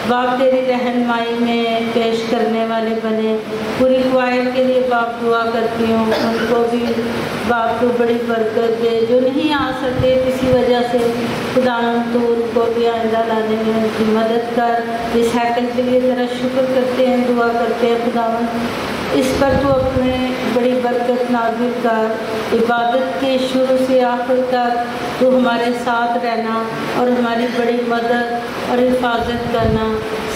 باپ تیری رہنمائی میں پیش کرنے والے بنے۔ پوری کوائر کے لیے باپ دعا کرتی ہوں، ان کو بھی باپ تو بڑی برکت دے، جو نہیں آ سکتے کسی وجہ سے خداوند تو ان کو بھی آئندہ لانے میں ان کی مدد کر۔ اس ہیکل کے لیے ذرا شکر کرتے ہیں، دعا کرتے ہیں خداوند اس پر تو اپنے بڑی برکت نازل کر، عبادت کے شروع سے آخر تک تو ہمارے ساتھ رہنا اور ہماری بڑی مدد اور حفاظت کرنا۔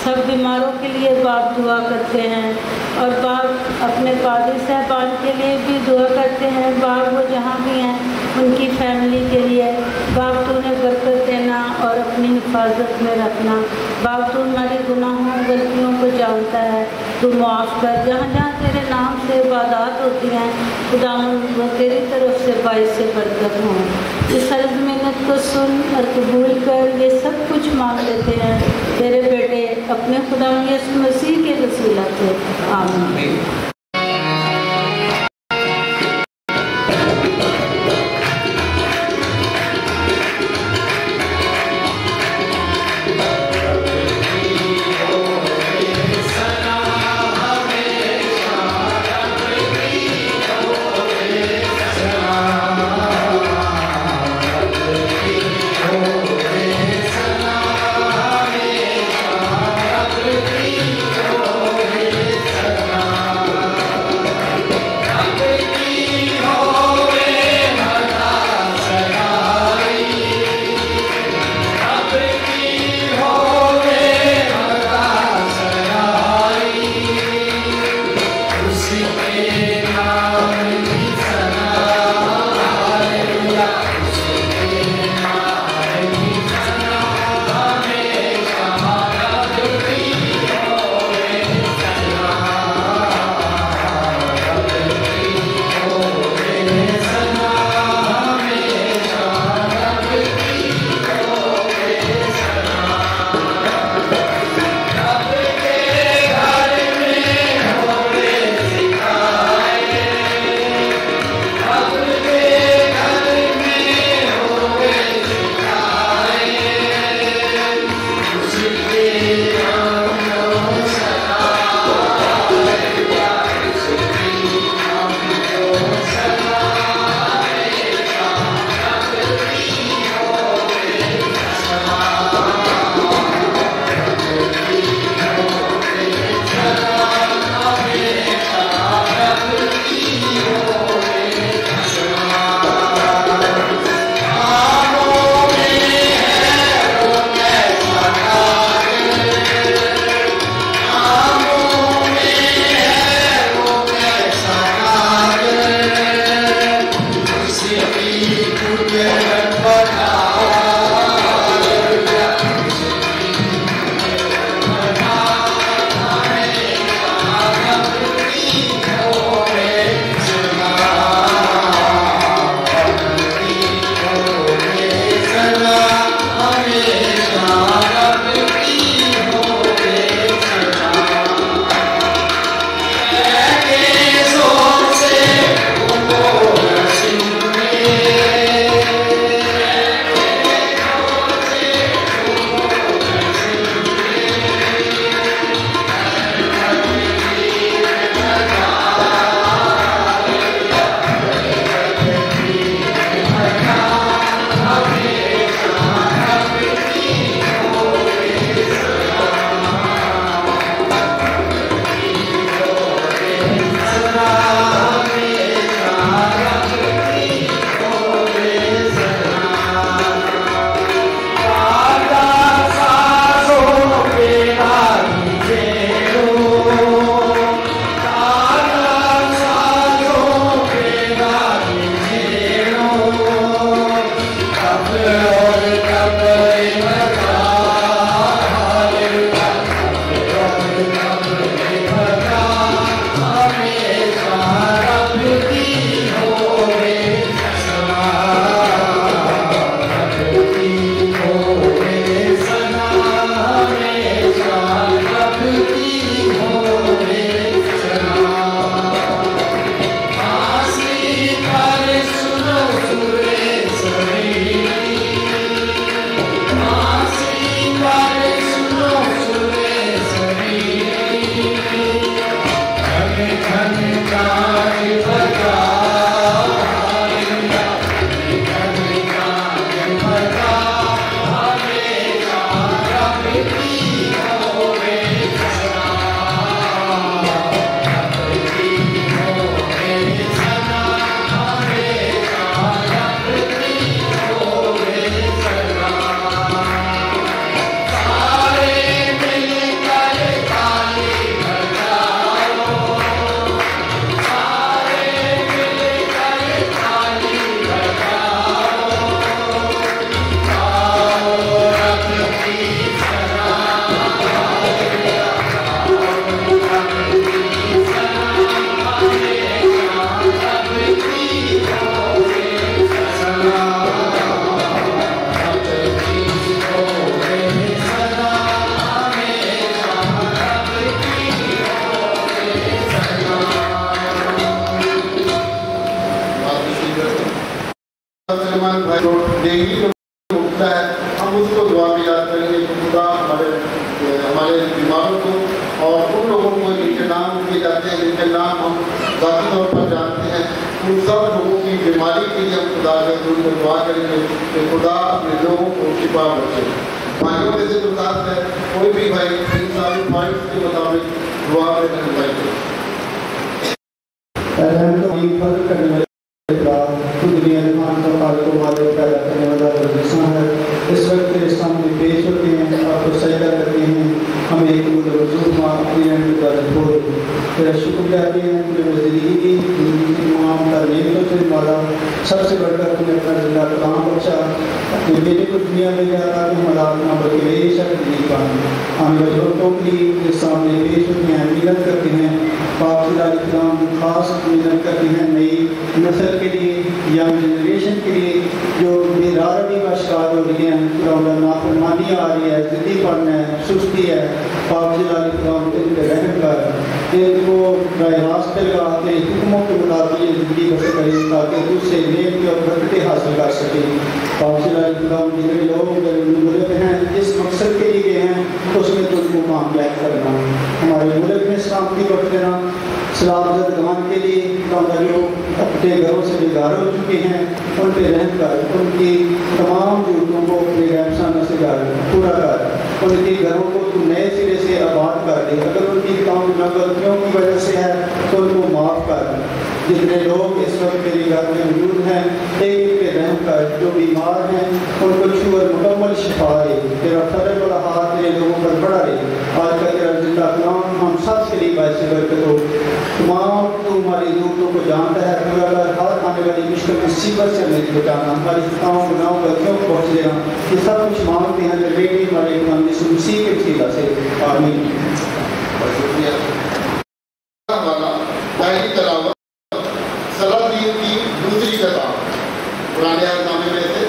سب بیماروں کے لیے باپ دعا کرتے ہیں، اور باپ اپنے قاضی صاحبان کے لیے بھی دعا کرتے ہیں۔ باپ وہ جہاں بھی ہیں ان کی فیملی کے لیے باپ تو انہیں برکت دینا اور اپنی حفاظت میں رکھنا۔ باپ تو ہماری گناہوں غلطیوں کو جانتا ہے، تو معاف کر۔ جہاں جہاں تیرے نام سے عبادات ہوتی ہیں خداوند وہ تیری طرف سے باعث برکت ہوں۔ اس عرض منت کو سن اور قبول کر، یہ سب کچھ مانگ لیتے ہیں تیرے بیٹے اپنے خداوند یسوع مسیح کے وسیلہ سے، آمین۔ ایمان بھائی ڈیلی اٹھتا ہے ہم اس کو دعا میں یاد کریں گے. خدا ہمارے بیماروں کو اور ان لوگوں کو جن کے نام کیے جاتے ہیں جن کے نام ہم ذاتی طور پر جانتے ہیں ان سب لوگوں کی بیماری کے لیے ہم خدا کے حضور میں دعا کریں گے کہ خدا اپنے لوگوں کو شفا بخشے. بھائیوں میں سے درخواست ہے کوئی بھی بھائی انسانی پوائنٹس کے مطابق دعا میں رہنمائی کرے. فرق کرنے والے دنیا جہان کا خالق و مالک پیدا کرنے والا رزاق ہے. اس وقت تیرے سامنے پیش ہوتے ہیں آپ کو سجدہ کرتے ہیں. ہمیں ایک وجود ماں اپنی رحمت کا چھوڑ تیرا شکر کرتے ہیں تم نے زندگی کی تمام نعمتوں سے مالا. سب سے بڑھ کر تم نے اپنا زندہ کلام بخشا اپنے بیٹے کو دنیا میں لے آتا کہ ہمارا نہ بلکہ بے شک نہیں پائیں. ہم ضرورتوں کی کے سامنے پیش ہوتے ہیں محنت کرتے ہیں. پاک خدا کلام خاص محنت کرتے ہیں نئی نسل کے لیے ینگ جنریشن کے لیے جو بیداری کا شکار ہو رہی ہیں. خدا نافرمانی آ رہی ہے ضدی پڑھنا ہے سستی ہے. پاک خدا کلام ان پہ رحم کر ان کو راہ راست پہ لگا کے حکموں کے مطابق یہ زندگی بسر کریں تاکہ تجھ سے نیکی اور برکتیں حاصل کر سکیں. پاک خدا کلام جتنے لوگ ملک ہیں جس مقصد کے لیے گئے ہیں اس میں تجھ کو کامیاب کرنا. ہمارے ملک میں سلامتی بخش دینا. سلامت گمان کے لیے لوگ اپنے گھروں سے بیگار ہو چکے ہیں ان پہ رحم کر ان کی تمام ضرورتوں کو اپنے رحمسانہ سے پورا کر. ان کے گھروں کو تو نئے سرے سے آباد کر دے. اگر ان کی تمام غلطیوں کی وجہ سے ہے تو ان کو معاف کر. جتنے لوگ اس وقت میرے گھر میں موجود ہیں ایک پہ رحم کر. جو بیمار ہیں ان کو چھو اور مکمل شفا دے. تیرا فضل والا ہاتھ میرے لوگوں پر بڑھا رہے. آج کا تیرا زندہ کلام ہم سب کے لیے باعث برکت ہو. تمام تو ہماری ضرورتوں کو جانتا ہے. پورا کر ہر آنے والی مشکل مصیبت سے ہمیں بچانا. ہماری تمام گناہوں غلطیوں کو پہنچ دینا. یہ سب کچھ مانگتے ہیں میرے بیٹے ہمارے امام یسوع مسیح کے وسیلہ سے آمین. پہلی تلاوت سلاطین کی دوسری کتاب پرانے نامے میں سے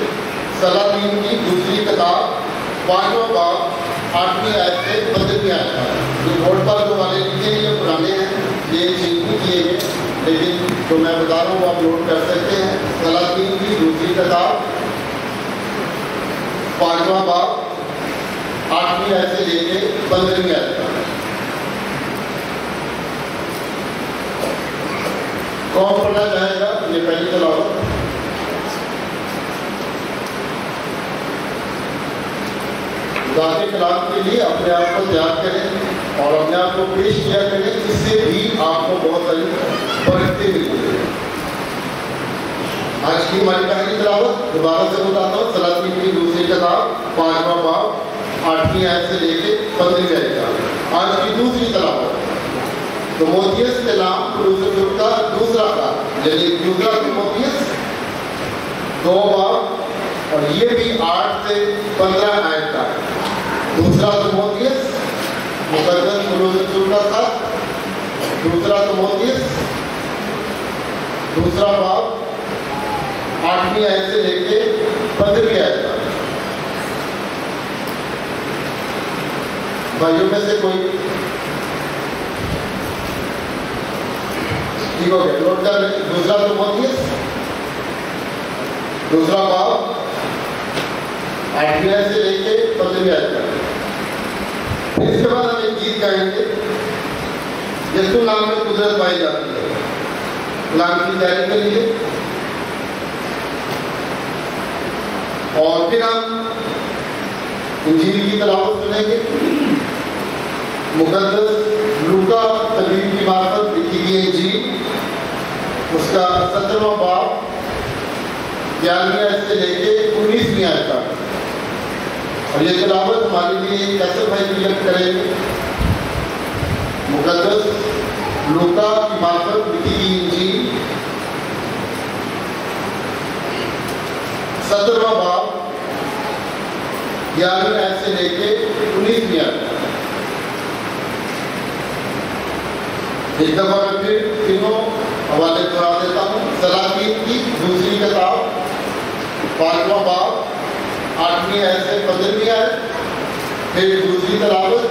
سلاطین کی دوسری کتاب 5واں باب 8ویں آیت سے 15ویں آیت تک. جو بورڈ پر جو والے لکھے ہیں یہ پرانے ہیں یہ چینج نہیں کیے گئے لیکن جو میں بتا رہا ہوں آپ نوٹ کر سکتے ہیں. سلاطین کی دوسری کتاب 5واں باب 8ویں آیت سے لے کے 15ویں آیت تک. کون پڑھنا چاہے گا یہ پہلی تلاوت؟ ذاتی کلام کے لیے اپنے آپ کو تیار کریں اور اپنے آپ کو پیش کیا کریں. اس سے بھی آپ کو بہت ساری برکتیں ملتی ہیں. آج کی ہماری پہلی تلاوت دوبارہ سے بتاتا ہوں. سلاطین کی دوسری کتاب 5واں باب 8ویں آیت سے لے کے 15ویں آیت تک. آج کی دوسری تلاوت تیموتھیوس کے نام پروسیکیوٹ کا دوسرا کار یعنی دوسرا تیموتھیوس 2 باب اور یہ بھی 8 سے 15 آیت تک. دوسرا تیموتھیوس مقدس پروسیکیوٹ کا خط دوسرا تیموتھیوس دوسرا باب 8ویں آیت سے لے کے 15ویں آیت تک. بھائیوں میں سے کوئی ٹھیک ہو گیا نوٹ کر لیں. دوسرا تیموتھیوس دوسرا باب 8ویں آیت سے لے کے 15ویں آیت تک. اس کے بعد ہم ایک گیت گائیں گے. یسوع نام میں قدرت پائی جاتی ہے. کلام کی تیاری کے لیے اور پھر ہم انجیل کی تلاوت سنیں گے. مقدس لوکا طبیب کی معرفت لکھی گئی انجیل اس کا 17واں باب 11ویں آیت سے لے کے 19ویں آیت تک. اور یہ تلاوت ہمارے لیے کیسے بھائی کلیئر کریں گے. مقدس لوکا کی معرفت لکھی گئی انجیل 17واں باب 11ویں آیت سے لے کے 19ویں آیت تک. ایک دفعہ میں پھر تینوں حوالے دہرا دیتا ہوں. سلاطین کی دوسری کتاب 5واں باب 8ویں آیت سے 15ویں آیت. پھر دوسری تلاوت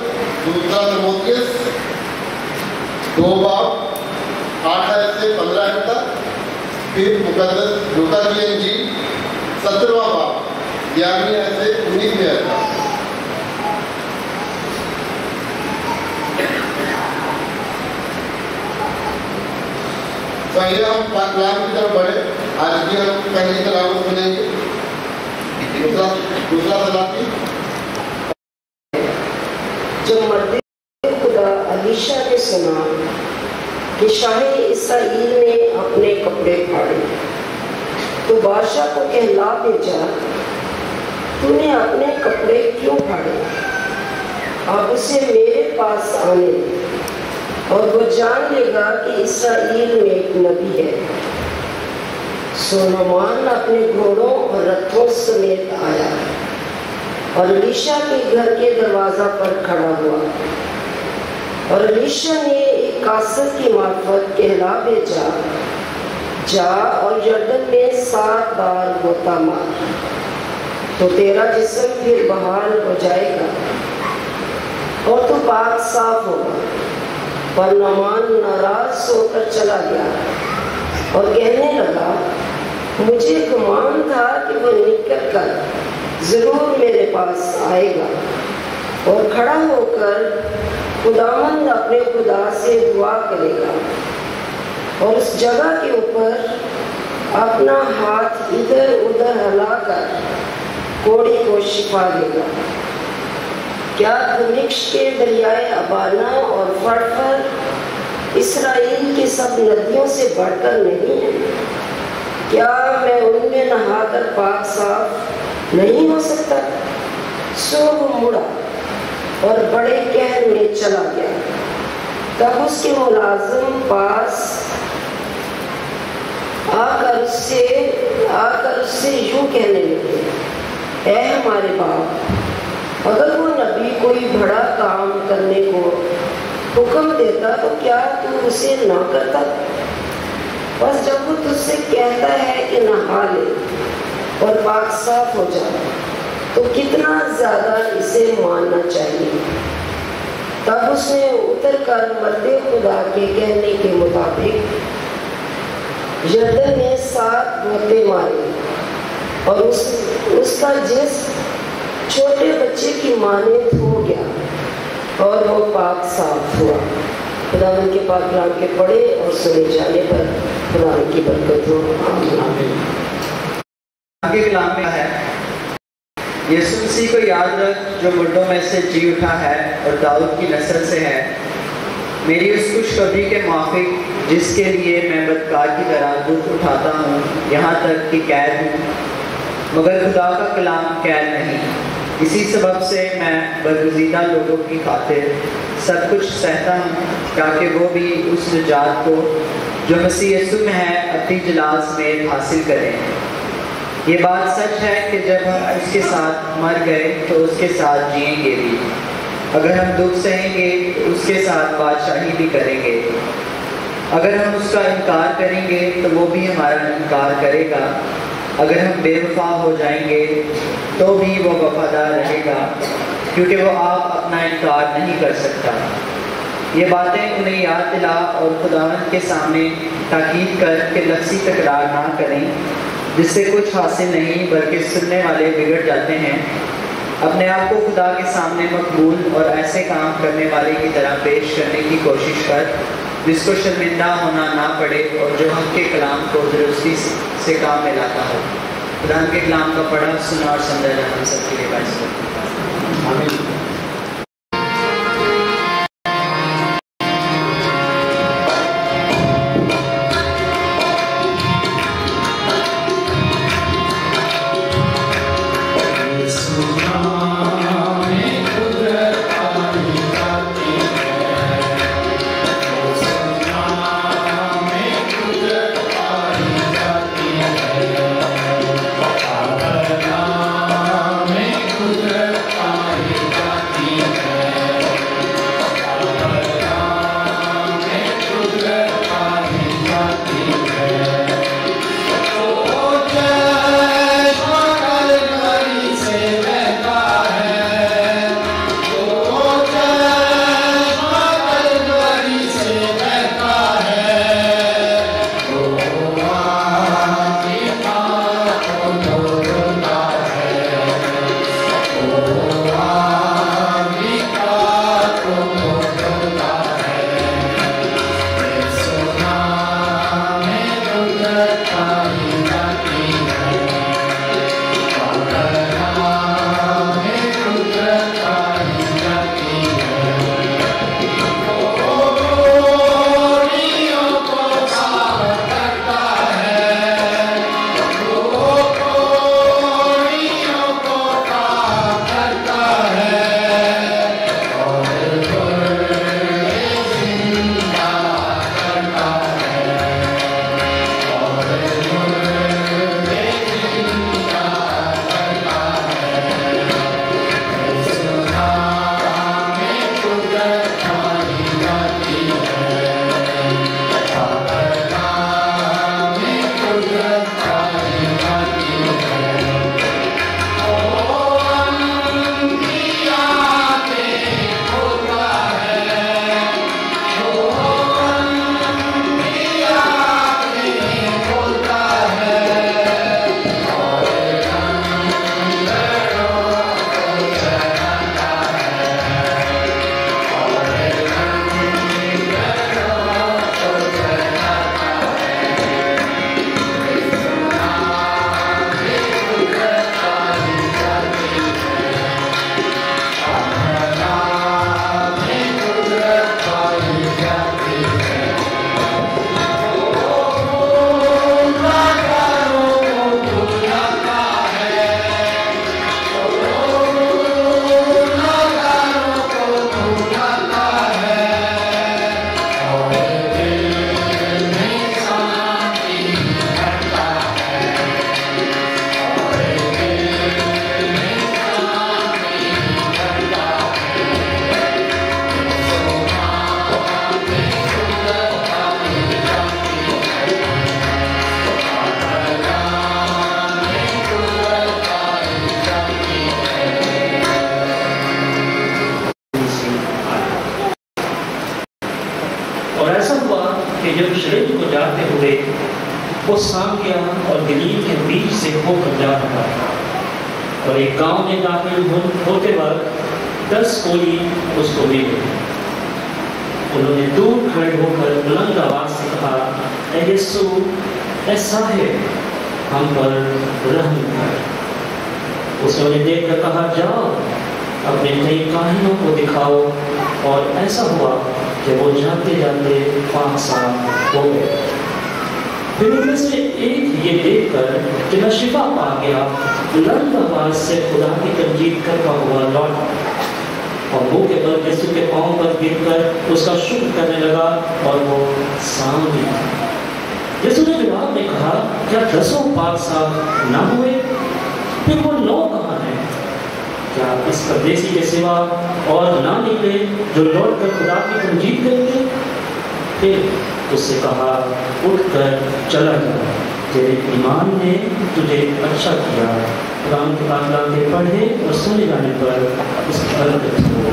دوسرا تیموتھیوس 2 باب 8 آیت سے 15 آیت تک. پھر مقدس لوکا کی انجیل 17वां बाब 11वीं आयत से 19वीं आयत तक। तो आइए हम कलाम की तरफ बढ़े। आज की हम पहली तलावत सुनेंगे। दूसरा तलाकी जब मर्द खुदा अलीशा ने सुना कि शाही इसराइल ने अपने कपड़े फाड़े, तो बादशाह को कहला भेजा, तूने अपने कपड़े क्यों फाड़े? अब उसे मेरे पास आने और वो जान लेगा कि इसराइल में एक नबी है। सो नामान अपने घोड़ों और रथों समेत आया और अलीशा के घर के दरवाजा पर खड़ा हुआ। और अलीशा ने एक कासर की मार्फत कहला भेजा, जा और यरदन में 7 बार गोता मार, तो तेरा जिस्म फिर बहाल हो जाएगा और तू पाक साफ होगा। पर नामान नाराज होकर चला गया और कहने लगा, मुझे गुमान था कि वो निकल कर जरूर मेरे पास आएगा और खड़ा होकर खुदावंद अपने खुदा से दुआ करेगा और उस जगह के ऊपर अपना हाथ इधर उधर हिलाकर कोढ़ी को शिफा देगा। क्या दमिश्क के दरियाए अबाना और फटफर इसराइल की सब नदियों से बढ़कर नहीं है? क्या मैं उनमें नहाकर पाक साफ नहीं हो सकता? सो वो मुड़ा और बड़े कहर में चला गया। तब उसके मुलाजिम पास आकर उससे यूं कहने लगे, ऐ हमारे बाप, अगर वो नबी कोई बड़ा काम करने को हुक्म देता तो क्या तू उसे ना करता? बस जब वो तुझसे कहता है कि नहा ले और पाक साफ हो जा, तो कितना ज्यादा इसे मानना चाहिए। तब उसने उतर कर मर्दे खुदा के कहने के मुताबिक यरदन में 7 गोते मारे और उसका जिस्म छोटे बच्चे की मानद हो गया और वो पाक साफ हुआ। खुदावंद के पाक कलाम के पढ़े और सुने जाने पर खुदावंद की बरकत हो। आमीन। आगे कलाम में है, यीशु मसीह को याद रख जो मुर्दों में से जी उठा है और दाऊद की नस्ल से है। मेरी उस खुशखबरी के माफिक जिसके लिए मैं बदकार की तरह दुख उठाता हूँ, यहाँ तक कि कैद हूँ, मगर खुदा का कलाम कैद नहीं। इसी सबब से मैं बरगुज़ीदा लोगों की खातिर सब कुछ सहता हूँ, ताकि वो भी उस निजात को जो मसीह यीशु में है अपनी जलाल समेत हासिल करें। ये बात सच है कि जब हम उसके साथ मर गए तो उसके साथ जिएंगे भी। अगर हम दुख सहेंगे तो उसके साथ बादशाही भी करेंगे। अगर हम उसका इनकार करेंगे तो वो भी हमारा इनकार करेगा। अगर हम बेवफा हो जाएंगे तो भी वो वफादार रहेगा, क्योंकि वो आप अपना इनकार नहीं कर सकता। ये बातें उन्हें याद दिला और खुदावंद के सामने ताकीद कर के लफ्ज़ी तकरार ना करें, जिससे कुछ हासिल नहीं बल्कि सुनने वाले बिगड़ जाते हैं। अपने आप को खुदा के सामने मकबूल और ऐसे काम करने वाले की तरह पेश करने की कोशिश कर जिसको शर्मिंदा होना ना पड़े और जो हक के कलाम को दुरुस्ती से काम में लाता हो। खुदा के कलाम का पढ़ा, सुना और समझा जाना हम सबके लिए बाइस करता है। आमीन। Amen. کہ یروشلم کو جاتے ہوئے وہ سامریا اور گلیل کے بیچ سے ہو کر جا رہا تھا، اور ایک گاؤں میں داخل ہوتے وقت 10 کوئی اس کو ملے۔ انہوں نے دور کھڑے ہو کر بلند آواز سے کہا، اے یسوع، اے صاحب، ہم پر رحم کر۔ اس نے انہیں دیکھ کر کہا، جاؤ اپنے نئی کاہنوں کو دکھاؤ، اور ایسا ہوا کہ وہ جاتے جاتے پاک صاف ہو گئے۔ پھر ان میں سے ایک یہ دیکھ کر کہ میں شفا پا گیا، بلند آواز سے خدا کی تمجید کرتا ہوا لوٹا، اور منہ کے بل یسوع کے پاؤں پر گر کر اس کا شکر کرنے لگا، اور وہ سام گیا۔ یسوع نے جواب میں کہا، کیا 10 پاک صاف نہ ہوئے؟ پھر وہ 9 کہاں ہیں؟ کیا اس پردیسی کے سوا اور نہ نکلے جو لوٹ کر خدا کی تمجید کریں گے؟ پھر اس سے کہا، اٹھ کر چلا جا، تیرے ایمان نے تجھے اچھا کیا۔ قرآن کے پاکلام پڑھے اور سنے جانے پر اس کی برکت ہو۔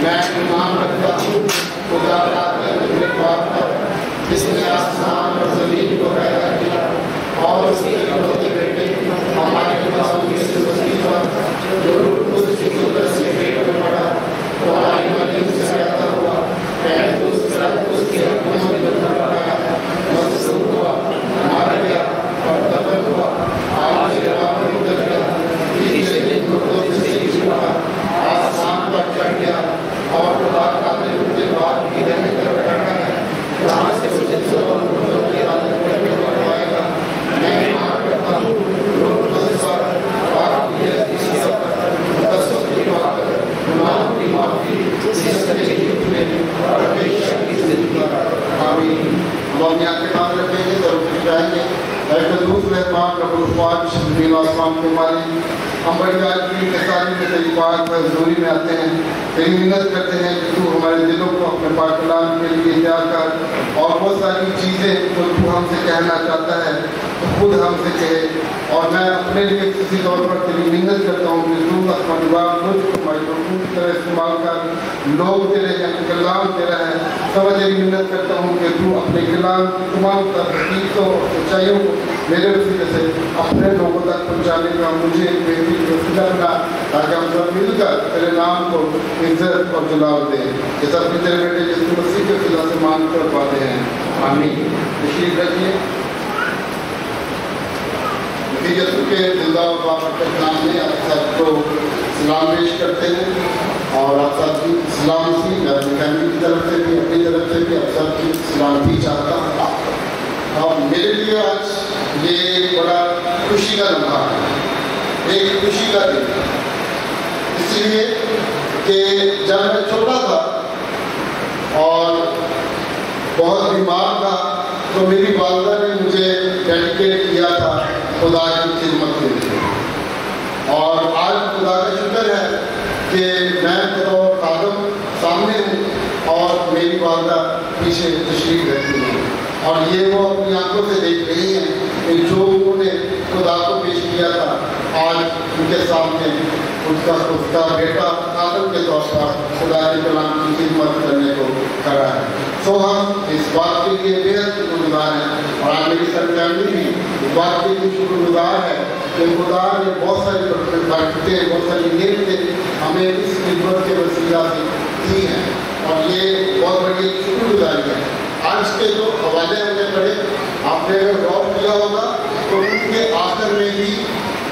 میں ایمان رکھتا ہوں خدا جس نے آسمان اور زمین کو پیدا کیا، اور اس کے اکلوتے بیٹے ہمارے مسیح یسوع مسیح پر جو روح القدس کی قدرت سے پیٹ میں پڑا، ہماری مریم سے پیدا ہوا، اس کی حکمت میں بدلا، مصلوب ہوا، مارا گیا اور دفن ہوا، آج کے بعد اتر گیا، تیسرے دن مردوں سے جی اٹھا، آسمان پر چڑھ گیا، اور خدا کا دل کے بعد کی دہنے طرف چڑھا ہے، جہاں سے اسے سب مردوں کی عادت کرنے لگوائے گا۔ میں ایمان کرتا ہوں روح القدس پر، پاک کی مقدس کی بات کر، گناہوں کی معافی، جسم کے جیت میں اور ہمیشہ کی زندگی کا۔ آمین۔ ہم اپنی آنکھیں بند رکھیں گے، ضرور جائیں گے۔ اے قدوس مہربان رب الفاظ زمین و آسمان کے مالک، ہم بڑی آجزی کے ساتھ میں تیری پاک میں حضوری میں آتے ہیں، تیری منت کرتے ہیں کہ تو ہمارے دلوں کو اپنے پاک کلام کے لیے تیار کر، اور بہت ساری چیزیں جو تو ہم سے کہنا چاہتا ہے تو خود ہم سے کہے۔ اور میں اپنے لیے کسی طور پر تیری منت کرتا ہوں کہ تو اپنا جواب مجھ کو مائکروفون کی طرح استعمال کر، لوگ تیرے ہیں، کلام تیرا ہے، تو میں تیری منت کرتا ہوں کہ تو اپنے کلام کی تمام حقیقتوں اور سچائیوں کو میرے وسیلے سے اپنے لوگوں تک پہنچانے کا مجھے ایک بہترین وسیلہ بنا، تاکہ ہم سب مل کر تیرے نام کو عزت اور جلال دیں۔ یہ سب بھی تیرے بیٹے یسوع مسیح کے وسیلہ سے مانگ کر پاتے ہیں، آمین۔ تشریف رکھیے۔ یسوع کے زندہ و بابرکت نام میں آپ سب کو سلام پیش کرتے ہیں، اور آپ سب کی سلام سی میں اپنی فیملی کی طرف سے بھی اپنی طرف سے بھی آپ سب کی سلام بھی چاہتا ہوں۔ اور میرے لیے آج یہ بڑا خوشی کا لمحہ ہے، ایک خوشی کا دن، اس لیے کہ جب میں چھوٹا تھا اور بہت بیمار تھا تو میری والدہ نے مجھے ڈیڈیکیٹ کیا تھا خدا کی خدمت کے لیے، اور آج خدا کا شکر ہے کہ میں بطور خادم سامنے ہوں اور میری والدہ پیچھے تشریف رکھتی ہیں، اور یہ وہ اپنی آنکھوں سے دیکھ رہی ہیں کہ جو انہوں نے خدا کو پیش کیا تھا آج ان کے سامنے اس کا بیٹا خادم کے طور پر خدا کے کلام کی خدمت کرنے کو کھڑا ہے۔ سو ہم اس بات کے لیے بے حد شکر گزار ہیں، اور آج میری سر فیملی بھی اس بات کے لیے شکر گزار ہے کہ خدا نے بہت ساری برکتیں، بہت ساری نعمتیں ہمیں اس خدمت کے وسیلہ سے دی ہیں، اور یہ بہت بڑی شکر گزاری ہے۔ آج کے جو حوالے ہم نے پڑھے آپ نے اگر غور کیا ہوگا تو ان کے آخر میں بھی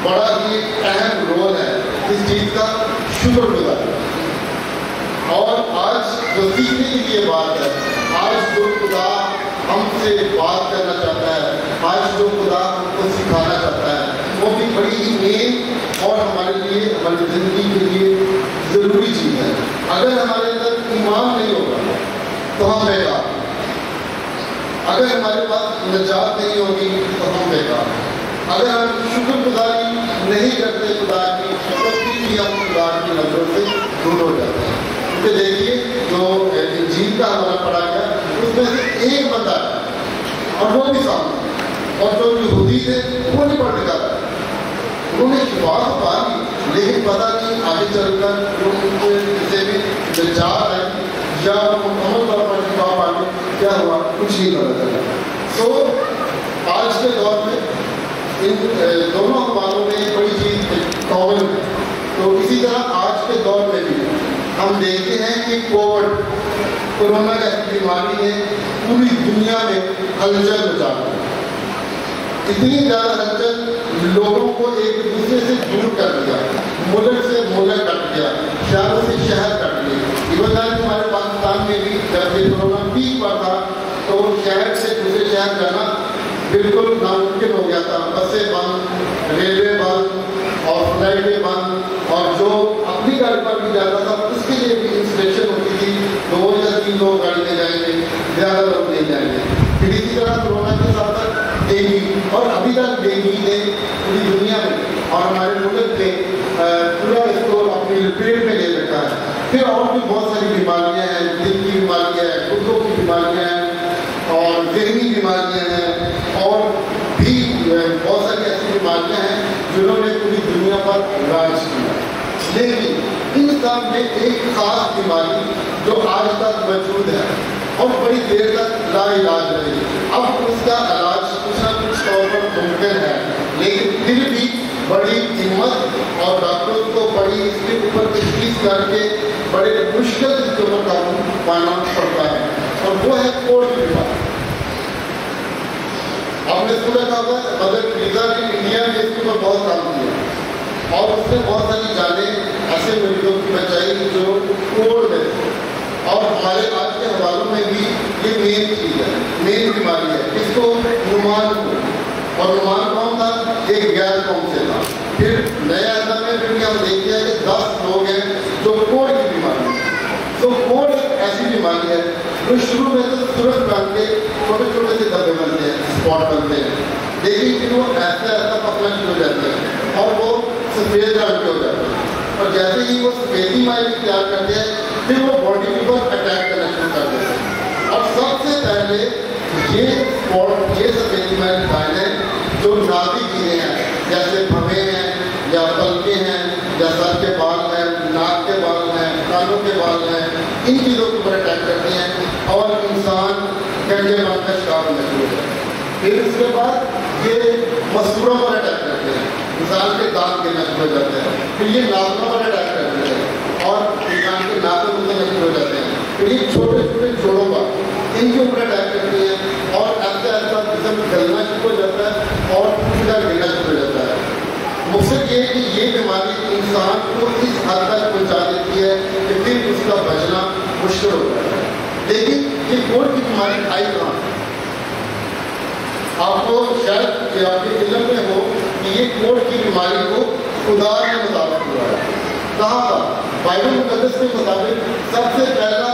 بڑا ہی اہم رول ہے اس چیز کا، شکر گزاری۔ اور آج جو سیکھنے کی یہ بات ہے، آج جو خدا ہم سے بات کرنا چاہتا ہے، آج جو خدا ہم کو سکھانا چاہتا ہے، وہ بھی بڑی ہی نیک اور ہمارے لیے، ہماری زندگی کے لیے ضروری چیز ہے۔ اگر ہمارے اندر ایمان نہیں ہوگا تو ہم بیکار ہیں، اگر ہمارے پاس نجات نہیں ہوگی تو ہم بیکار ہیں، اگر ہم شکر گزاری نہیں کرتے خدا کی تو پھر بھی ہم خدا کی نظروں سے دور ہو جاتے ہیں۔ کیونکہ دیکھیے جو انجیل کا ہمارا پڑھا گیا اس میں سے ایک بندہ ہے اور وہ بھی سامنے، اور جو یہودی تھے وہ نہیں پڑھ لکھا تھا، انہوں نے شفا تو پا لی لیکن پتہ نہیں آگے چل کر ان کے کسی بھی या मुकम्मल तौर पर जवाब आगे क्या हुआ कुछ नहीं पता चला। आज के दौर में इन दोनों अखबारों में एक बड़ी चीज़ कॉमन है। तो इसी तरह आज के दौर में भी हम देखते हैं कि कोरोना का बीमारी ने पूरी दुनिया में हलचल मचा दी। इतनी ज़्यादा हलचल लोगों को एक दूसरे से दूर कर दिया, मुल्क से मुल्क कट गया, शहरों से शहर कट गए। इवन हमारे पाकिस्तान में भी जब ये कोरोना पीक पर था तो शहर से दूसरे शहर जाना बिल्कुल नामुमकिन हो गया था। बसें बंद, रेलवे बंद और फ्लाइटें बंद, और जो अपनी गाड़ी पर भी जाता था उसके लिए भी इंस्ट्रक्शन होती थी 2 या 3 लोग गाड़ी में जाएंगे, ज़्यादा लोग नहीं जाएंगे। फिर इसी तरह कोरोना के साथ साथ डेंगू, और अभी तक डेंगू ने पूरी दुनिया में और हमारे मुल्क में पूरा इसको अपनी लपेट में ले रखा है। फिर और भी बहुत सारी बीमारियाँ हैं, दिल की बीमारियाँ हैं, गुर्दों की बीमारियाँ हैं और ज़हनी बीमारियाँ हैं, और भी बहुत सारी ऐसी बीमारियाँ हैं जिन्होंने पूरी दुनिया पर राज किया। लेकिन इन सब में एक खास बीमारी जो आज तक मौजूद है और बड़ी देर तक लाइलाज रही, अब उसका इलाज कुछ ना कुछ तौर पर मुमकिन है, लेकिन फिर भी बड़ी हिम्मत और डॉक्टरों को बड़ी इसके ऊपर तशखीस करके बड़े मुश्किल इसके ऊपर काबू पाना पड़ता है, और वो है कोढ़ की बीमारी। आपने सुना होगा मदर टेरेसा ने इंडिया में इसके ऊपर बहुत काम किया और उसने बहुत सारी जानें ऐसे मरीजों की बचाई जो कोढ़ में थे। और हमारे आज के हवालों में भी ये मेन चीज़ है, मेन बीमारी है। इसको नुमान को, और नुमान कौन था? एक गैर कौम से था। फिर नया अदब में फिर हम देखते हैं कि 10 लोग हैं जो कोढ़ की बीमारी है। तो कोढ़ ऐसी बीमारी है जो शुरू में तो तुरंत बन के छोटे छोटे से धब्बे बनते हैं, स्पॉट बनते हैं, लेकिन फिर वो ऐसा पकना शुरू हो जाते हैं और वो सफ़ेद रंग के हो जाते हैं। और जैसे ही वो सफ़ेदी माइल तैयार करते हैं फिर वो बॉडी के ऊपर अटैक करना शुरू कर देते हैं। और सबसे पहले ये सफ़ेदी माइल माइल है जो नाज़ी चीज़ें हैं, जैसे भवें हैं या पलके हैं या सर के बाल हैं, नाक के बाल हैं, कानों के बाल हैं, इन चीज़ों के ऊपर अटैक करती हैं और इंसान गंजे मन का शिकार होने शुरू होता है। फिर उसके बाद ये मसूड़ों पर अटैक करते हैं, इंसान के दांत गिरना शुरू हो जाते हैं। फिर ये नाखूनों पर अटैक करते हैं और इंसान के नाखून गुजरना शुरू हो जाते हैं। फिर ये छोटे छोटे जोड़ों पर इनके ऊपर अटैक करती है और ऐसा ऐसा जिसम गलना शुरू हो जाता है और पूरा गिरना शुरू हो जाता है। मकसद ये है कि ये बीमारी इंसान को इस हद तक पहुँचा देती है कि फिर उसका बचना मुश्किल हो जाता है। लेकिन ये कोढ़ की बीमारी आई कहाँ? आपको शायद आपके इल्म में हो कि ये कोढ़ की बीमारी को खुदा ने मुताबिक हुआ है। कहाँ था? बाइबल मुकद्दस के मुताबिक सबसे पहला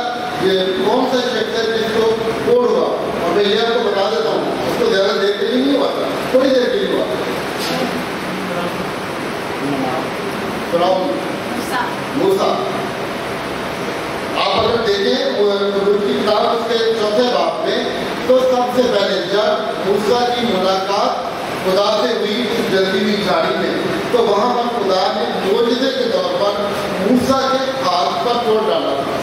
ये कौन सा शख्स है जिसको कोढ़ हुआ? और मैं ये आपको बता देता हूँ, उसको ज़्यादा देर के लिए नहीं हुआ था, थोड़ी देर के लिए हुआ। मूसा। आप अगर देखें उनकी किताब उसके 4 बाब में, तो सबसे पहले जब मूसा की मुलाकात खुदा से हुई उस जल्दी हुई झाड़ी में, तो वहाँ पर खुदा ने मोजज़े के तौर पर मूसा के हाथ पर कोढ़ डाला था।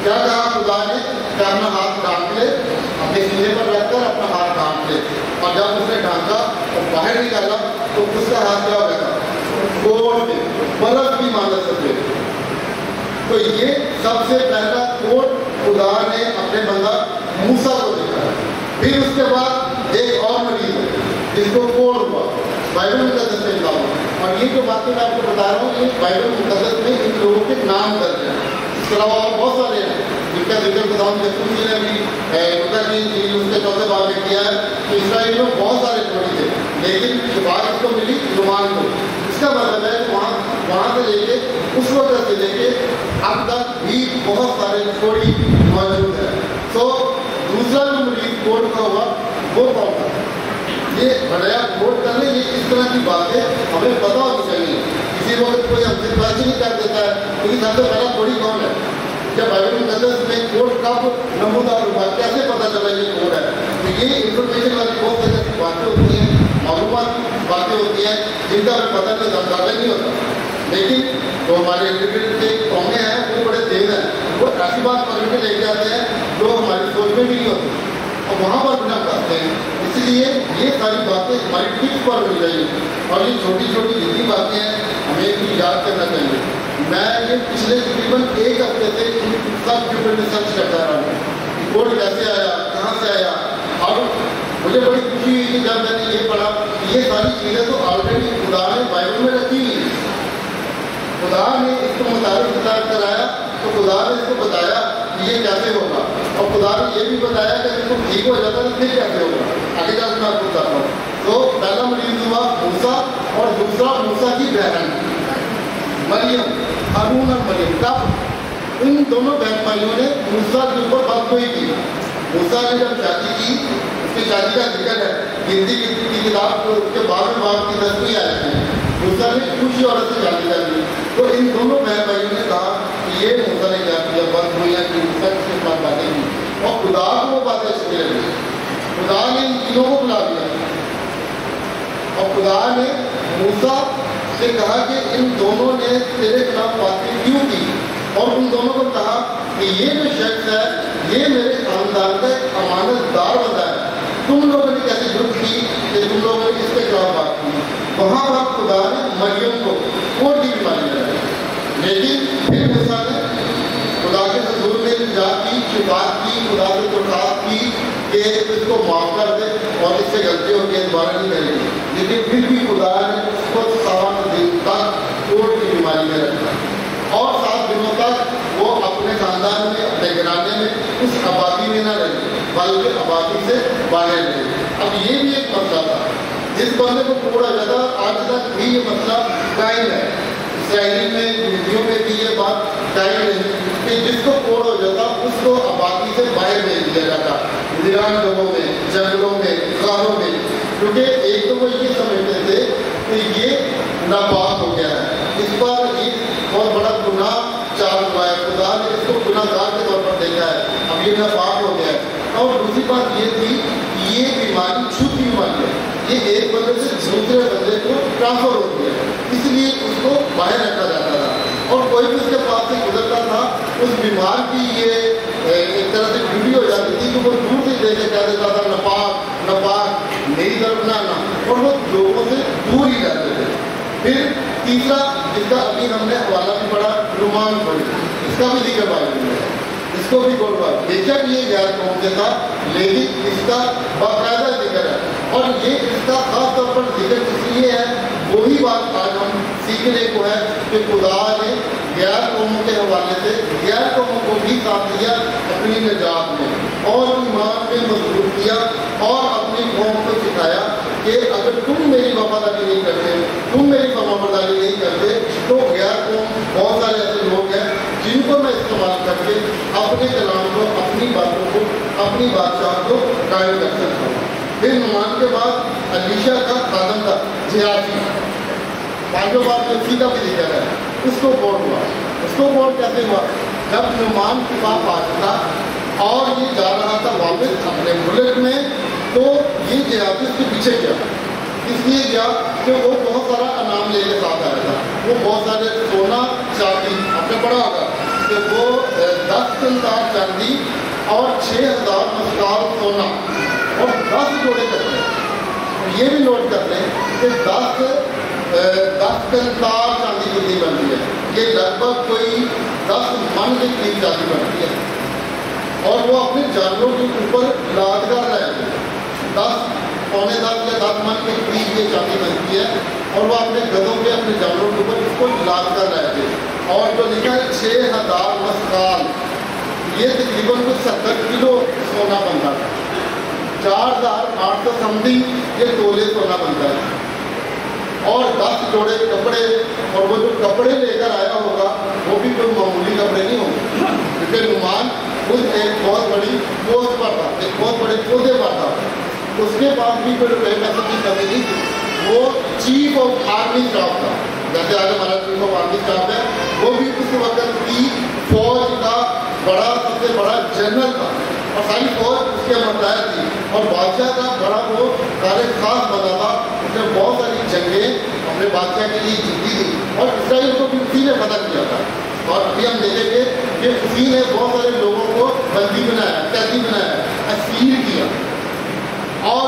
क्या कहा खुदा ने? कि अपना हाथ ढांक ले, अपने सीने पर रखकर अपना हाथ ढांक ले। और जब उसने ढांका और बाहर निकाला तो उसका हाथ क्या हो गया? कोढ़ से, बर्फ की मानत सफेद। तो ये सबसे पहला कोढ़ खुदा ने अपने बंदा मूसा को देखा। फिर उसके बाद एक और मरीज है जिसको कोढ़ हुआ, बाइबल मुकद्दस में लिखा हुआ। और ये जो बातें मैं आपको बता रहा हूँ, ये बाइबल मुकद्दस में इन लोगों के नाम दर्ज हैं। इसके अलावा और बहुत सारे हैं जिनका जिक्र खुदावंद यीशु जी ने भी उसके 4 बाब में किया है कि इसराइल में बहुत सारे कोढ़ी थे, लेकिन बात इसको मिली नुमान को। इसका मतलब है वहाँ से लेके उस वक्त से लेके अब तक भी बहुत सारे कोढ़ी मौजूद है। तो दूसरा जो मरीज कोढ़ का हुआ वो कौन था? ये बढ़िया कोढ़ करने, ये इस तरह की बातें हमें पता होनी चाहिए। किसी वक्त कोई हमसे बात नहीं कर देता है क्योंकि सबसे पहला कोढ़ी कौन है? जब बाइबल मुकद्दस में कोढ़ कब नमूदार हुआ, कैसे पता चला ये कोढ़ है? तो ये इंफॉर्मेशन वाली बहुत तरह की बातें होती हैं, मालूमात बातें होती हैं जिनका हमें पता नहीं, अंदाजा नहीं होता। लेकिन जो हमारे इंडिविजुअल के कौमें हैं वो बड़े तेज हैं, वो ऐसी बात पकड़ के लेके आते हैं जो हमारी सोच में भी नहीं होती, और वहाँ पर भी हम करते हैं। इसलिए ये सारी बातें हमारी टिप्स पर मिल रही हैं, और ये छोटी छोटी जितनी बातें हैं हमें इनको याद करना चाहिए। मैं ये पिछले तकरीबन 1 हफ्ते से इन सब के ऊपर रिसर्च करता रहा हूँ, रिपोर्ट कैसे आया, कहाँ से आया, और मुझे बड़ी खुशी हुई कि जब मैंने ये पढ़ा ये सारी चीज़ें तो ऑलरेडी खुदा ने बाइबल में रखी हुई है। खुदा ने इसको मुताबिक किताब कराया, तो खुदा ने इसको बताया कि ये कैसे होगा, और खुदा ने ये भी बताया कि इसको ठीक हो जाता तो फिर कैसे होगा। आगे जाकर मैं आपको बताता हूँ। तो पहला मरीज हुआ मूसा, और दूसरा मूसा की बहन मरियम, हारून और मरियम। तब इन दोनों बहन भाइयों ने मूसा के ऊपर बदगोई की। मूसा ने जब शादी की, उसकी शादी का जिक्र है गिनती की किताब, उसके बाद में बाप की 10वीं आयत है। मूसा ने खुशी औरत से शादी कर ली, तो इन दोनों बहन भाइयों ने कहा कि ये मूसा ने क्या किया, बदगोइयाँ की, मूसा के साथ बातें की, और खुदा को वो बातें अच्छी लगी। खुदा ने इन तीनों को बुला दिया, और खुदा ने मूसा से कहा कि इन दोनों ने तेरे खिलाफ बातें क्यों की, और उन दोनों को कहा कि ये जो शख्स है ये मेरे खानदान का एक अमानतदार बंदा है, तुम लोगों ने कैसे जुर्म की कि तुम लोगों ने इसके खिलाफ बात की। वहाँ पर खुदा ने मरियम को कोट की बीमारी लगाई, लेकिन फिर मूसा ने खुदा के हजूर में इल्जाम की, शिकायत की, खुदा से दरख्वास्त की कि इसको माफ कर दे और इससे गलती हो गई दोबारा नहीं करेगी, लेकिन फिर भी खुदा ने उसको 7 दिन तक कोट की बीमारी में रखा, और 7 दिनों तक वो अपने खानदान में, अपने घराने में, उस आबादी में न रही, बल्कि आबादी से बाहर रही। अब ये भी एक मसला था जिस बंदे को पूरा ज़्यादा आज तक भी ये मसला कायम है। इसराइल में, यहूदियों में भी ये बात कायम नहीं कि जिसको कोड़ हो जाता उसको आबादी से बाहर भेज दिया जाता, वीरान जगहों में, जंगलों में, गारों में, क्योंकि एक तो वो ये समझते थे कि ये नापाक हो गया है, इस पर एक बहुत बड़ा गुनाह चाल हुआ है, खुदा ने इसको गुनाहगार के तौर पर देखा है, अब ये नापाक हो गया है। और दूसरी बात ये थी कि ये बीमारी छूती बीमारी है, ये एक बंदे से दूसरे बंदे को ट्रांसफर होती है, इसलिए उसको बाहर रखा जाता था, और कोई भी उसके पास से गुजरता था उस बीमार की ये एक तरह से ड्यूटी हो जाती थी कि वो दूर से देख के कह देता था नापाक नापाक, मेरी तरफ ना आना, और वो लोगों से दूर ही रहते थे। फिर तीसरा, जिसका अभी हमने हवाला भी पढ़ा, रुमान पढ़ी, इसका भी जिक्र बाइबल में है, इसको भी गौर बात, बेशक ये गैर कौम से था लेकिन इसका बाकायदा जिक्र है, और ये इसका खास तौर पर जिक्र इसलिए है, वही बात आज हम सीखने को है कि खुदा ने गैर कौमों के हवाले से गैर कौमों को भी साथ दिया अपनी निजात में, और ईमान में मजबूत किया, और अपनी कौम को सिखाया कि अगर तुम मेरी वफादारी नहीं करते, तुम मेरी फरमाबरदारी नहीं करते, तो गैर कौम बहुत सारे ऐसे लोग हैं जिनको मैं इस्तेमाल करके अपने कलाम को, अपनी बातों को, अपनी बादशाह को कायम कर सकता हूँ। फिर नुमान के बाद अलीशा का खादम था जिहादी, 5 बार तुलसी का भी जिक्र है, उसको बोर्ड हुआ। उसको बोर्ड कैसे हुआ? जब नुमान के पास आ था और ये जा रहा था वापस अपने मुल्क में, तो ये जिहादी उसके पीछे गया, इसलिए गया कि वो बहुत सारा अनाम लेके साथ आया था, वो बहुत सारे सोना चांदी, आपने पढ़ा होगा कि वो 10 टन चांदी और 6000 मस्काल सोना और 10 जोड़े करते हैं। ये भी नोट करते हैं कि 10 टन चांदी कितनी बनती है, ये लगभग कोई 10 मन के करीब चांदी बनती है, और वो अपने जानवरों के ऊपर लाद कर रहे हैं, 10 या 10 मन के करीब ये चांदी बनती है, और वो अपने गधों पे, अपने जानवरों के ऊपर इसको लाद कर रहे थे। और जो लिखा है 6000 मस्काल, ये तकरीबन कुछ 70 किलो सोना बनता था, 4800 समथिंग ये तोले सोना बनता है, और 10 जोड़े कपड़े, और वो जो कपड़े लेकर आया होगा वो भी कोई मामूली कपड़े नहीं होंगे, क्योंकि नुमान उस एक बहुत बड़ी पोस्ट पर था, एक बहुत बड़े पौधे पर था, उसके पास भी कोई पैसे की कमी नहीं थी, वो चीफ ऑफ आर्मी स्टाफ था, जैसे आज हमारा चीफ ऑफ आर्मी स्टाफ है, वो भी उस वक्त की फौज का बड़ा, सबसे बड़ा जनरल था, और सारी फौज उसके मुताबिक थी, और बादशाह का बड़ा वो कार्य खास बना था, उसने बहुत सारी जंगें अपने बादशाह के लिए जीती थी, और इसराइल को भी उसी ने फतह किया था। और अभी हम देखेंगे कि उसी ने बहुत सारे लोगों को बंदी बनाया, कैदी बनाया, असीर किया। और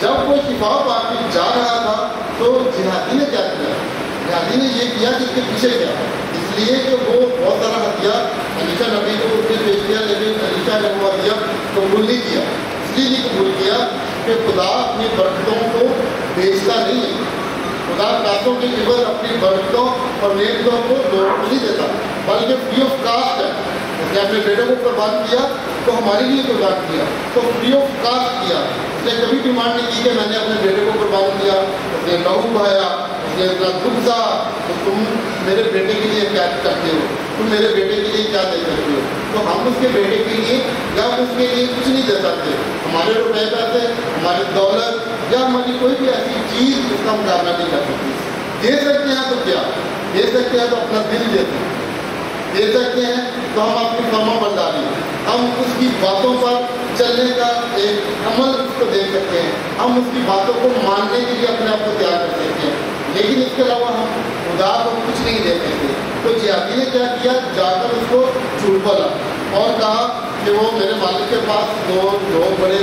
जब वो शिफा पाके जा रहा था तो जिहादी ने क्या किया? जिहादी ने ये किया कि इसके पीछे गया, इसलिए कि वो बहुत सारा हथियार अलीशा नबी को उसने पेश किया, लेकिन अलीशा ने वो हथियार कबूल नहीं किया। इसलिए नहीं कबूल किया कि खुदा अपनी बरकतों को बेचता नहीं है। खुदा पैसों के इवज अपनी बरकतों और नेमतों को लोगों को नहीं देता, बल्कि फ्री ऑफ कास्ट है। उसने अपने बेटे को कुर्बान किया तो हमारे लिए कुर्बान किया, तो फ्री ऑफ कास्ट किया। उसने कभी डिमांड नहीं की कि मैंने अपने बेटे को कुर्बान किया, उसने लहू बहाया, उसने इतना दुख सहा, तो तुम मेरे बेटे के लिए क्या करते हो, तुम मेरे बेटे के लिए क्या दे सकते हो? तो हम उसके बेटे के लिए या उसके लिए कुछ नहीं दे सकते। हमारे रुपए पैसे, हमारी दौलत या हमारी कोई भी ऐसी चीज़ उसका मुकाबला नहीं कर सकती। दे सकते हैं तो क्या दे सकते हैं? तो अपना दिल दे सकते हैं तो हम अपनी फर्मा बरदारी, हम उसकी बातों पर चलने का एक अमल उसको दे सकते हैं, हम उसकी बातों को मानने के लिए अपने आप को तैयार कर सकते हैं, लेकिन इसके अलावा हम खुदा को कुछ नहीं दे सकते। तो जिहादी ने क्या किया? जाकर उसको झूठ बोला और कहा कि वो मेरे मालिक के पास दो लोग बड़े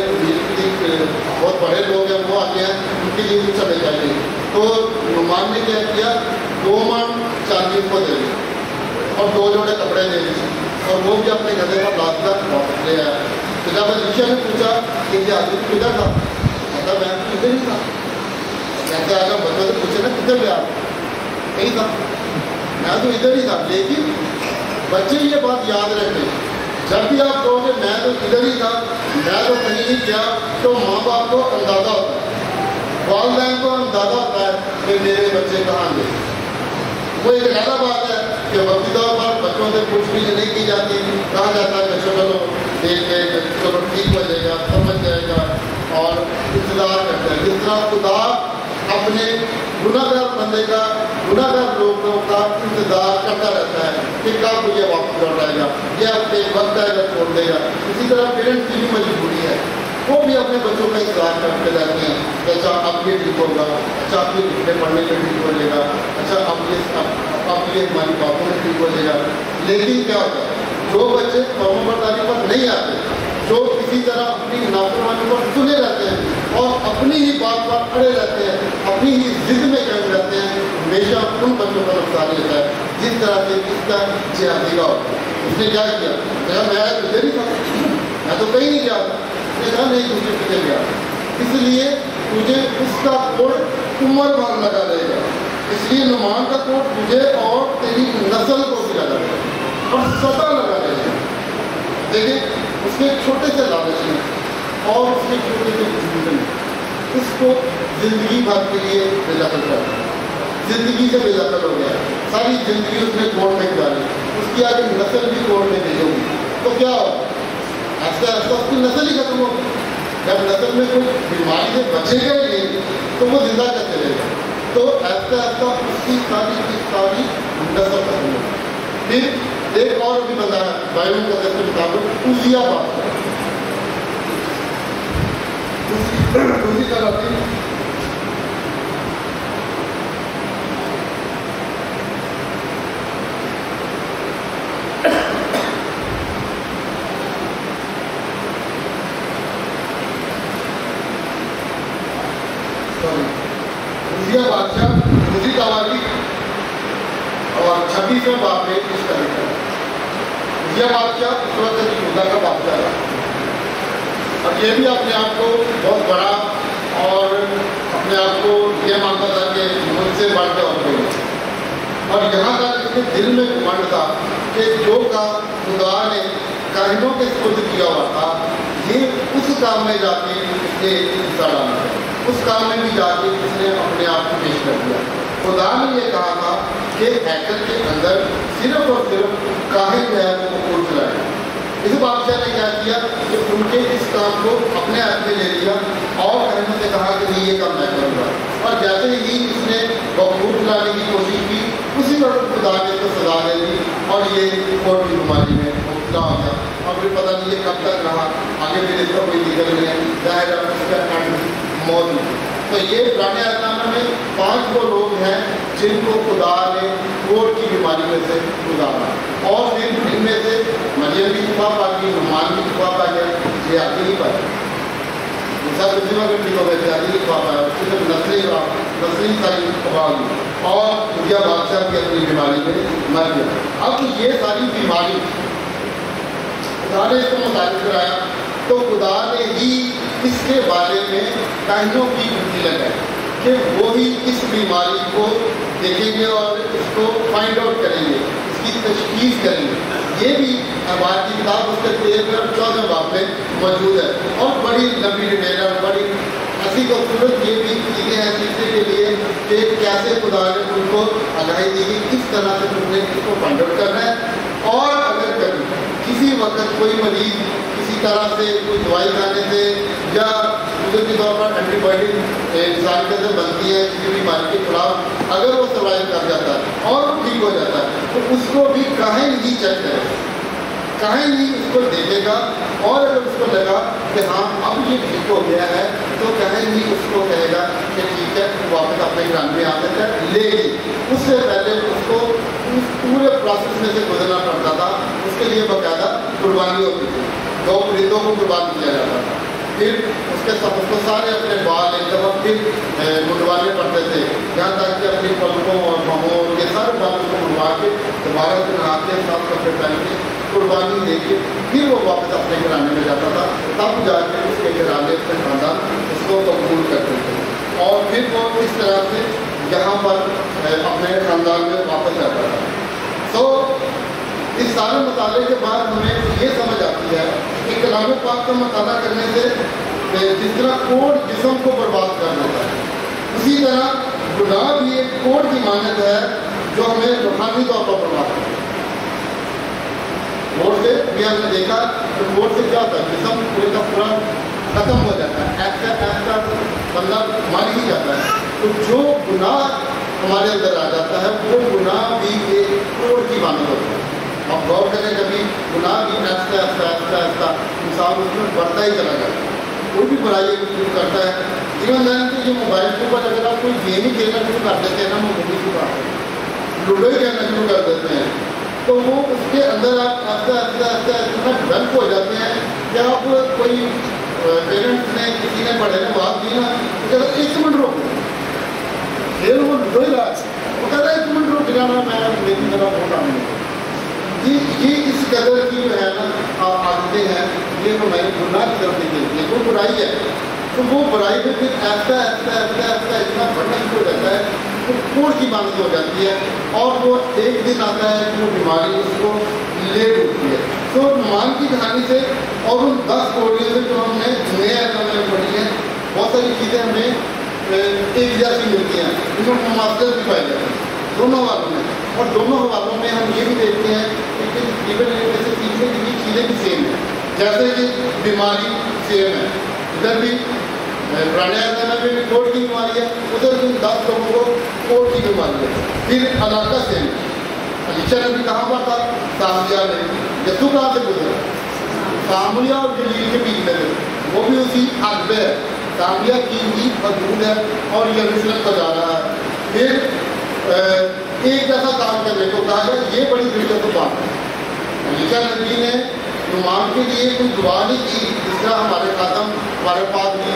बहुत बड़े लोग हैं, वो आते हैं, उनके लिए कुछ चले जाएंगे। तो नुमान ने क्या किया? 2 मन चांदी को दे दी और 2 जोड़े कपड़े दे दिए, और वो भी अपने गधे का लाद कर वापस ले आया। तो जब अलीशा ने पूछा कि जिहादी किधर था, मतलब मैं किधर ही था। कहते अगर बच्चों से पूछे ना किधर गया, कहीं था, मैं तो इधर ही था। लेकिन बच्चे ये बात याद रखें, जब भी आप कहोगे मैं तो इधर ही था, मैं तो कहीं नहीं गया, तो माँ बाप को अंदाजा होता है, वालिदैन को अंदाजा होता है कि मेरे बच्चे कहाँ गए। वो एक अलग बात है कि वक्ती तौर पर बच्चों से पूछताछ नहीं की जाती, कहा जाता है कि चलो देख के चलो ठीक हो जाएगा, समझ जाएगा, और इंतजार करते हैं। जिस तरह खुदा अपने गुनाहगार बंदे का, गुनाहगार लोगों का इंतजार करता रहता है कि कब ये वापस लौट आएगा, ये अब एक वक्त आएगा छोड़ देगा। इसी तरह पेरेंट्स की भी मजबूरी है, वो भी अपने बच्चों का इंतजार करते रहते हैं। अच्छा अब ये ठीक होगा, अच्छा अब ये लिखने पढ़ने में ठीक हो जाएगा, अच्छा अब ये हमारी बातों में ठीक हो जाएगा। लेकिन क्या होता है, जो बच्चे फर्माबरदारी पर नहीं आते, जो इसी तरह अपनी नाफरमानी पर सुने रहते हैं और अपनी ही बात पर अड़े रहते हैं, अपनी ही जिद में कम रहते हैं, हमेशा उन बच्चों का नुकसान होता है। जिस तरह से इसका जिहादी का होता है, उसने क्या किया? मैं तुझे नहीं था, मैं तो कहीं नहीं गया था, कहा नहीं तुझे पीछे गया, इसलिए तुझे उसका कोड उम्र भर लगा रहेगा, इसलिए नुमान का कोड तुझे और तेरी नस्ल को भी लगा रहेगा और सदा लगा रहेगा। देखिए उसके छोटे से लालच में और उसके छोटे से झूठ में उसको जिंदगी भर के लिए बेदखल कर दिया, जिंदगी से बेदखल हो गया, सारी जिंदगी उसने कोर्ट में गुजारी, उसकी आगे नस्ल भी कोर्ट में भेजी होगी। तो क्या हो, ऐसा ऐसा उसकी नस्ल ही खत्म होगी। जब नस्ल में कोई बीमारी से बचेगा ही नहीं तो वो जिंदा कैसे रहेगा? तो ऐसा ऐसा उसकी सारी की सारी नस्ल खत्म होगी। फिर एक और भी बंदा है बाइबल का के मुताबिक उजिया बात दूसरी तरह की बादशाह दूसरी कवाली और 26वें बाब में इसका लिखा है। यह बादशाह उस वक्त यहूदा का बादशाह था और ये भी अपने आप को बहुत बड़ा और अपने आप को यह मानता था कि मुझसे बढ़ के और कोई, और यहाँ तक इसके दिल में घमंड था कि जो काम खुदा ने काहिनों के सुपुर्द किया हुआ था, ये उस काम में जाके उसने हिस्सा डाला, उस काम में भी जाके उसने अपने आप को पेश कर दिया। खुदा ने ये कहा था कि हैकल के अंदर सिर्फ और सिर्फ काहिन जो है वो कोट चलाएगा। इस बादशाह ने क्या किया कि उनके इस काम को अपने हाथ में ले लिया और काहिनों से कहा कि नहीं ये काम मैं करूँगा, और जैसे ही इसने वकूफ लाने की कोशिश की उसी वक्त खुदा ने इसको सजा दे दी और ये कोर्ट की बीमारी में मुब्तला हो गया। और फिर पता नहीं ये कब तक रहा, आगे फिर इसका कोई जिक्र नहीं है, जाहिर है उसका एंड मौत। تو یہ پرانے احکام میں 5 وہ لوگ ہیں جن کو خدا نے کوڑ کی بیماری میں سے گزارا، اور پھر ان میں سے مریم کی شفا پا گئی، نعمان کی شفا پا گیا، زیادتی نہیں پائی، سب گھنٹی کو زیادتی نہیں پا پایا، اس کی نسلی ساری پکا گئی، اور دنیا بادشاہ کی اپنی بیماری میں مر گیا۔ اب یہ ساری بیماری خدا نے اس کو متعلق کرایا، تو خدا نے ہی اس کے بارے میں کاہنوں کی ڈیوٹی لگائی کہ وہی اس بیماری کو دیکھیں گے اور اس کو فائنڈ آؤٹ کریں گے، اس کی تشخیص کریں گے۔ یہ بھی اخبار کی کتاب اس کے 13 اور 14 باب میں موجود ہے، اور بڑی لمبی ڈیٹیل ہے، بڑی ایسی خوبصورت یہ بھی چیزیں ہیں سیکھنے کے لیے کہ کیسے خدا نے ان کو آگاہی دی کہ کس طرح سے تم نے اس کو فائنڈ آؤٹ کرنا ہے، اور اگر کبھی کسی وقت کوئی مریض کسی طرح سے کوئی دوائی کھانے سے یا قدرتی طور پر اینٹی بایوٹک انسان کے اندر بنتی ہے کسی بیماری کے خلاف، اگر وہ سروائیو کر جاتا ہے اور وہ ٹھیک ہو جاتا ہے تو اس کو بھی کہیں نہیں چیک کرے گا، کہیں نہیں اس کو دیکھے گا، اور اگر اس کو لگا کہ ہاں اب یہ ٹھیک ہو گیا ہے تو کہیں نہیں اس کو کہے گا کہ ٹھیک ہے واپس اپنے گھر میں آ سکتا ہے، لیکن اس سے پہلے اس کو اس پورے پروسیس میں سے گزرنا پڑتا تھا۔ اس کے لیے باقاعدہ قربانی ہوتی تھی، 2 پرندوں کو قربان کیا جاتا تھا، پھر اس کو سارے اپنے بال ایک دفعہ پھر منڈوانے پڑتے تھے، یہاں تک کہ اپنی پلکوں اور بہوں اور یہ سارے بالوں کو منڈوا کے دوبارہ سے نہا کے صاف کپڑے پہن کے قربانی دے کے پھر وہ واپس اپنے گھرانے میں جاتا تھا، تب جا کے اس کے گھرانے اپنے خاندان اس کو قبول کرتے تھے، اور پھر وہ اس طرح سے یہاں پر اپنے خاندان میں واپس جاتا تھا۔ تو اس سارے مطالعے کے بعد ہمیں یہ سمجھ آتی ہے کہ کلام پاک کا مطالعہ کرنے سے جس طرح کوڑ جسم کو برباد کر دیتا ہے، اسی طرح گناہ بھی ایک کوڑ کی مانند ہے جو ہمیں روحانی طور پر برباد کرتا ہے۔ کوڑ سے بھی ہم نے دیکھا کہ کوڑ سے کیا ہوتا ہے، جسم پورے کا پورا ختم ہو جاتا ہے، ایسا بندہ مر ہی جاتا ہے۔ تو جو گناہ ہمارے اندر آ جاتا ہے وہ گناہ بھی ایک کوڑ کی مانند ہوتا ہے۔ اب غور کریں، کبھی گناہ بھی ایسا انسان اس میں بڑھتا ہی چلا جاتا ہے، کوئی بھی برائی شروع کرتا ہے۔ ایون دین کہ یہ موبائل کے اوپر اگر آپ کوئی گیم ہی کھیلنا شروع کر دیتے ہیں نا، موبائل کے اوپر لوڈو ہی کھیلنا شروع کر دیتے ہیں، تو وہ اس کے اندر آپ اتنا ڈیولپ ہو جاتے ہیں کہ آپ کوئی پیرنٹس نے کسی نے پڑھے نے بات دی نا، تو کہتا 1 منٹ روک پھر وہ لوڈو ہی رہا، وہ کہتا ہے 1 منٹ روک جانا، میں لیکن میرا فون آنے یہ اس قدر کی جو ہے نا عادتیں ہیں، یہ تو میں نے گناہ کی طرف دیکھی ہے، کوئی برائی ہے تو وہ برائی میں پھر ایسا اتنا بڑھنا شروع ہو جاتا ہے، وہ کوڑ کی مانند ہو جاتی ہے، اور وہ ایک دن آتا ہے کہ وہ بیماری اس کو لے اٹھتی ہے۔ تو نعمان کی کہانی سے اور ان 10 کوڑیوں سے جو ہم نے نئے احکام میں پڑھی ہیں، بہت ساری چیزیں ہمیں ایک جیسی ملتی ہیں، ان میں مماثلت بھی پائی جاتی ہے دونوں حوالوں میں، اور دونوں حوالوں میں ہم یہ بھی دیکھتے ہیں کہ جیسے سیکھنے کی چیزیں بھی سیم ہیں، جیسے کہ بیماری سیم ہے، ادھر بھی پرانے احکام میں بھی کوڑ کی بیماری ہے، ادھر بھی 10 لوگوں کو کوڑ کی بیماری ہے، پھر علاقہ سیم ہے۔ علیشہ نبی کہاں پر تھا؟ سامریہ میں۔ یسوع کہاں سے گزرا؟ سامریہ اور گلیل کے بیچ میں تھے، وہ بھی اسی حد پہ ہے، سامریہ کی ہی حدود ہے اور یروشلم کو جا رہا ہے۔ پھر ایک جیسا کام کرنے کو کہا گیا، یہ بڑی دلچسپ بات ہے۔ علیشہ نبی نے نعمان کے لیے کوئی دعا نہیں کی، جس طرح ہمارے خاتم ہمارے پاس بھی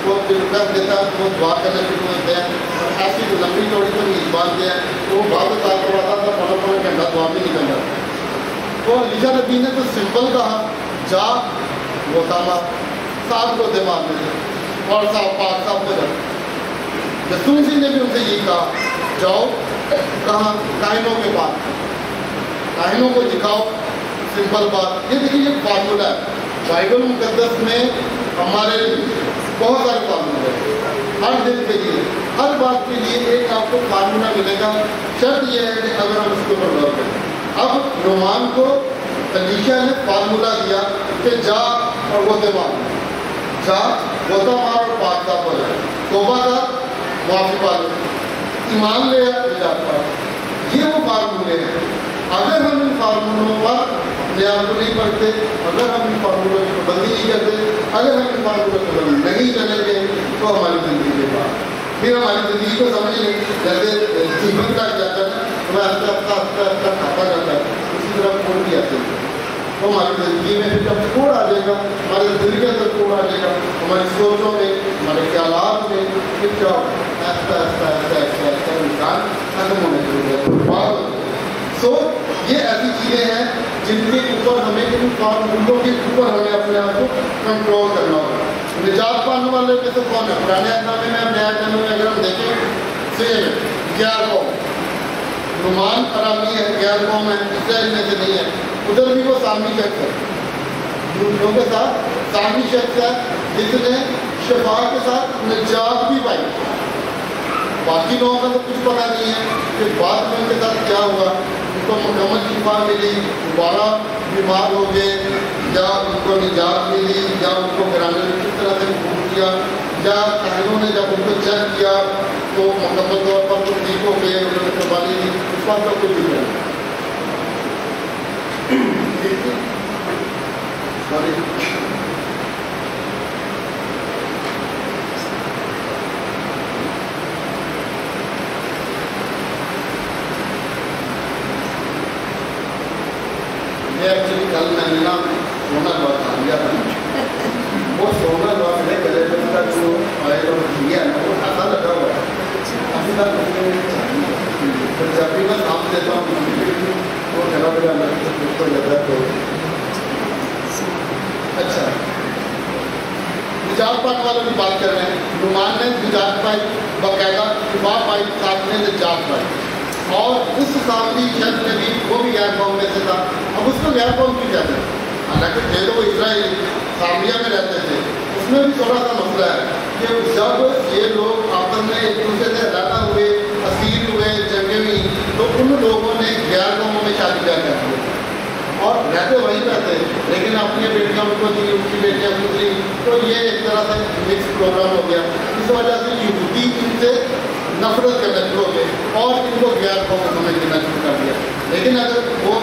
وہ ریکویسٹ دیتا ہے، وہ دعا کرنا شروع ہوتے ہیں، اور ایسی لمبی چوڑی پر نہیں باندھتے ہیں، تو وہ بعض سال کرواتا تھا، 15 گھنٹہ دعا بھی نکل جاتا۔ تو علیشہ نبی نے تو سمپل کہا، جا وہ ساما 7 کو دماغ میں اور صاحب پاک صاحب ہو جاتا۔ یسوع مسیح نے بھی ان سے یہ کہا، جاؤ کہاں؟ کاہنوں کے پاس، کاہنوں کو دکھاؤ۔ سمپل بات، یہ دیکھیے یہ فارمولا ہے بائبل مقدس میں، ہمارے لیے بہت سارے فارمولے ہیں، ہر دن کے لیے، ہر بات کے لیے ایک آپ کو فارمولا ملے گا، شرط یہ ہے کہ اگر ہم اس کے اوپر غور کریں۔ اب نعمان کو علیشہ نے فارمولا دیا کہ جا اور غوطے مار، جا غوطہ مار اور پاک صاف ہو جائے، توبہ کر معافی پا لے، ایمان لے آ، یہ وہ فارمولے ہیں۔ अगर हम इन फार्मूलों पर अपने आप को नहीं पढ़ते, अगर हम इन फार्मूलों की पाबंदी नहीं करते, अगर हम इन फार्मूलों की पाबंदी नहीं चलेंगे तो हमारी ज़िंदगी के बाद फिर हमारी ज़िंदगी को समझ नहीं, जैसे जीवन का जाता है तो मैं हफ्ता खाता जाता है, उसी तरह कोड भी आते हैं। तो हमारी ज़िंदगी में फिर जब कोड आ जाएगा, हमारे दिल के अंदर कोड आ जाएगा, हमारी सोचों में, हमारे ख्यालात में, फिर क्या ऐसा इंसान खत्म होने शुरू हो जाएगा। सो ये ऐसी चीज़ें हैं जिनके ऊपर हमें, इन फार्मूलों के ऊपर हमें अपने आप को कंट्रोल करना होगा। निजात पाने वाले में तो कौन है? पुराने अहनामे में, नया अहनामे में अगर हम देखें सेम है, 11 कौम, नुमान अरामी है, 11 कौम है, इसराइल में से नहीं है। उधर भी वो सामी शख्स है, लोगों के साथ सामी शख्स है जिसने शफा के साथ निजात भी पाई। बाकी लोगों का तो कुछ पता नहीं है कि बाद में उनके साथ क्या हुआ, उनको मुकम्मल शिफा मिली, दोबारा बीमार हो गए, या उनको निजात मिली, या उनको घराने में किस तरह से भूल किया, या कानून ने जब उनको चेक किया तो मुकम्मल तौर पर कुछ ठीक हो गए, उन्होंने कुर्बानी दी, उस बात का कुछ नहीं है। एक्चुअली कल मैंने ना सोना लॉस आ गया था, वो सोना लॉस में गले में का जो ऑयल और दिया है वो ऐसा लगा हुआ है, अभी तक तो जब भी मैं काम देता हूँ वो जगह पे उसको लगा। तो अच्छा, निजात पाने वालों की बात कर रहे हैं। नुमान ने निजात पाई, बाकायदा शिफा पाई, साथ में निजात पाई, और उस सामरी शख्स ने भी, वो भी गैर कौम में से था। अब उसको गैर कौम की कहते हैं, हालांकि थे तो वो इसराइल सामरिया में रहते थे। उसमें भी थोड़ा सा मसला है कि जब ये लोग आपस में एक दूसरे से लड़ा हुए, असीर हुए, जंगे हुई, तो उन लोगों ने गैर कौमों में शादी कर दी और रहते वहीं रहते, लेकिन अपनी बेटियां उनको दी, उनकी बेटियां उनको दी, तो ये एक तरह से मिक्स प्रोग्राम हो गया। इस वजह से यहूदी इनसे नफरत करना शुरू हो गए और इनको गैर कौम समझ देना शुरू कर दिया। लेकिन अगर वो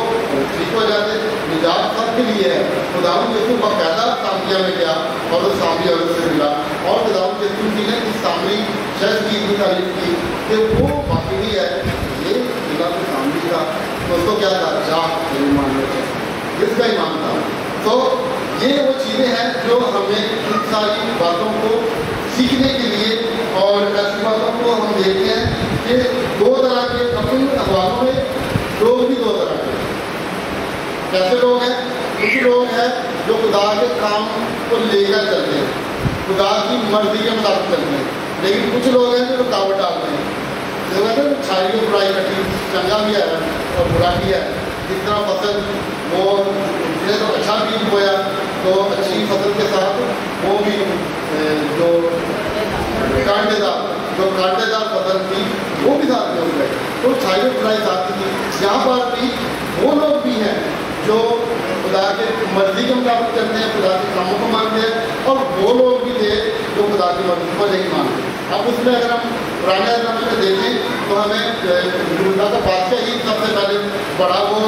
ठीक हो जाते, निजात सबके लिए है। खुदावंद यीशु बाकायदा सामरिया में गया और उस सामरी औरत से मिला, और खुदावंद यीशु जी ने इस सामरी शख्स की इतनी तारीफ की कि वो वाकई है, ये जिला तो सामरी का, तो उसको क्या था, चाह ईमान है, इसका ईमान था। तो ये वो चीज़ें हैं जो हमें इन सारी बातों को सीखने के लिए, और ऐसी बातों को हम देखते हैं कि दो तरह के अपने अखबारों में लोग भी दो तरह के, कैसे लोग हैं? कुछ लोग हैं जो खुदा के काम को लेकर चलते हैं, खुदा की मर्जी के मुताबिक चलते हैं, लेकिन कुछ लोग हैं जो रुकावट डालते हैं। जो कहते हैं छाई और बुराई कटी, चंगा भी है और बुरा भी है। जिस तरह फसल वो जिसने तो अच्छा बीज बोया तो अच्छी फसल के साथ वो भी जो कांटेदार फसल थी वो भी साथ में हो गए, तो छाई और बुराई साथ थी। यहाँ पर भी वो लोग भी हैं जो खुदा के मर्जी के मुताबिक चलते हैं, खुदा के कामों को मानते हैं, और वो लोग भी थे जो खुदा की मर्जी को नहीं मानते। अब उसमें अगर हम पुराने ज़माने में देखें तो हमें खुदा का बादशाह ही सबसे पहले बड़ा वो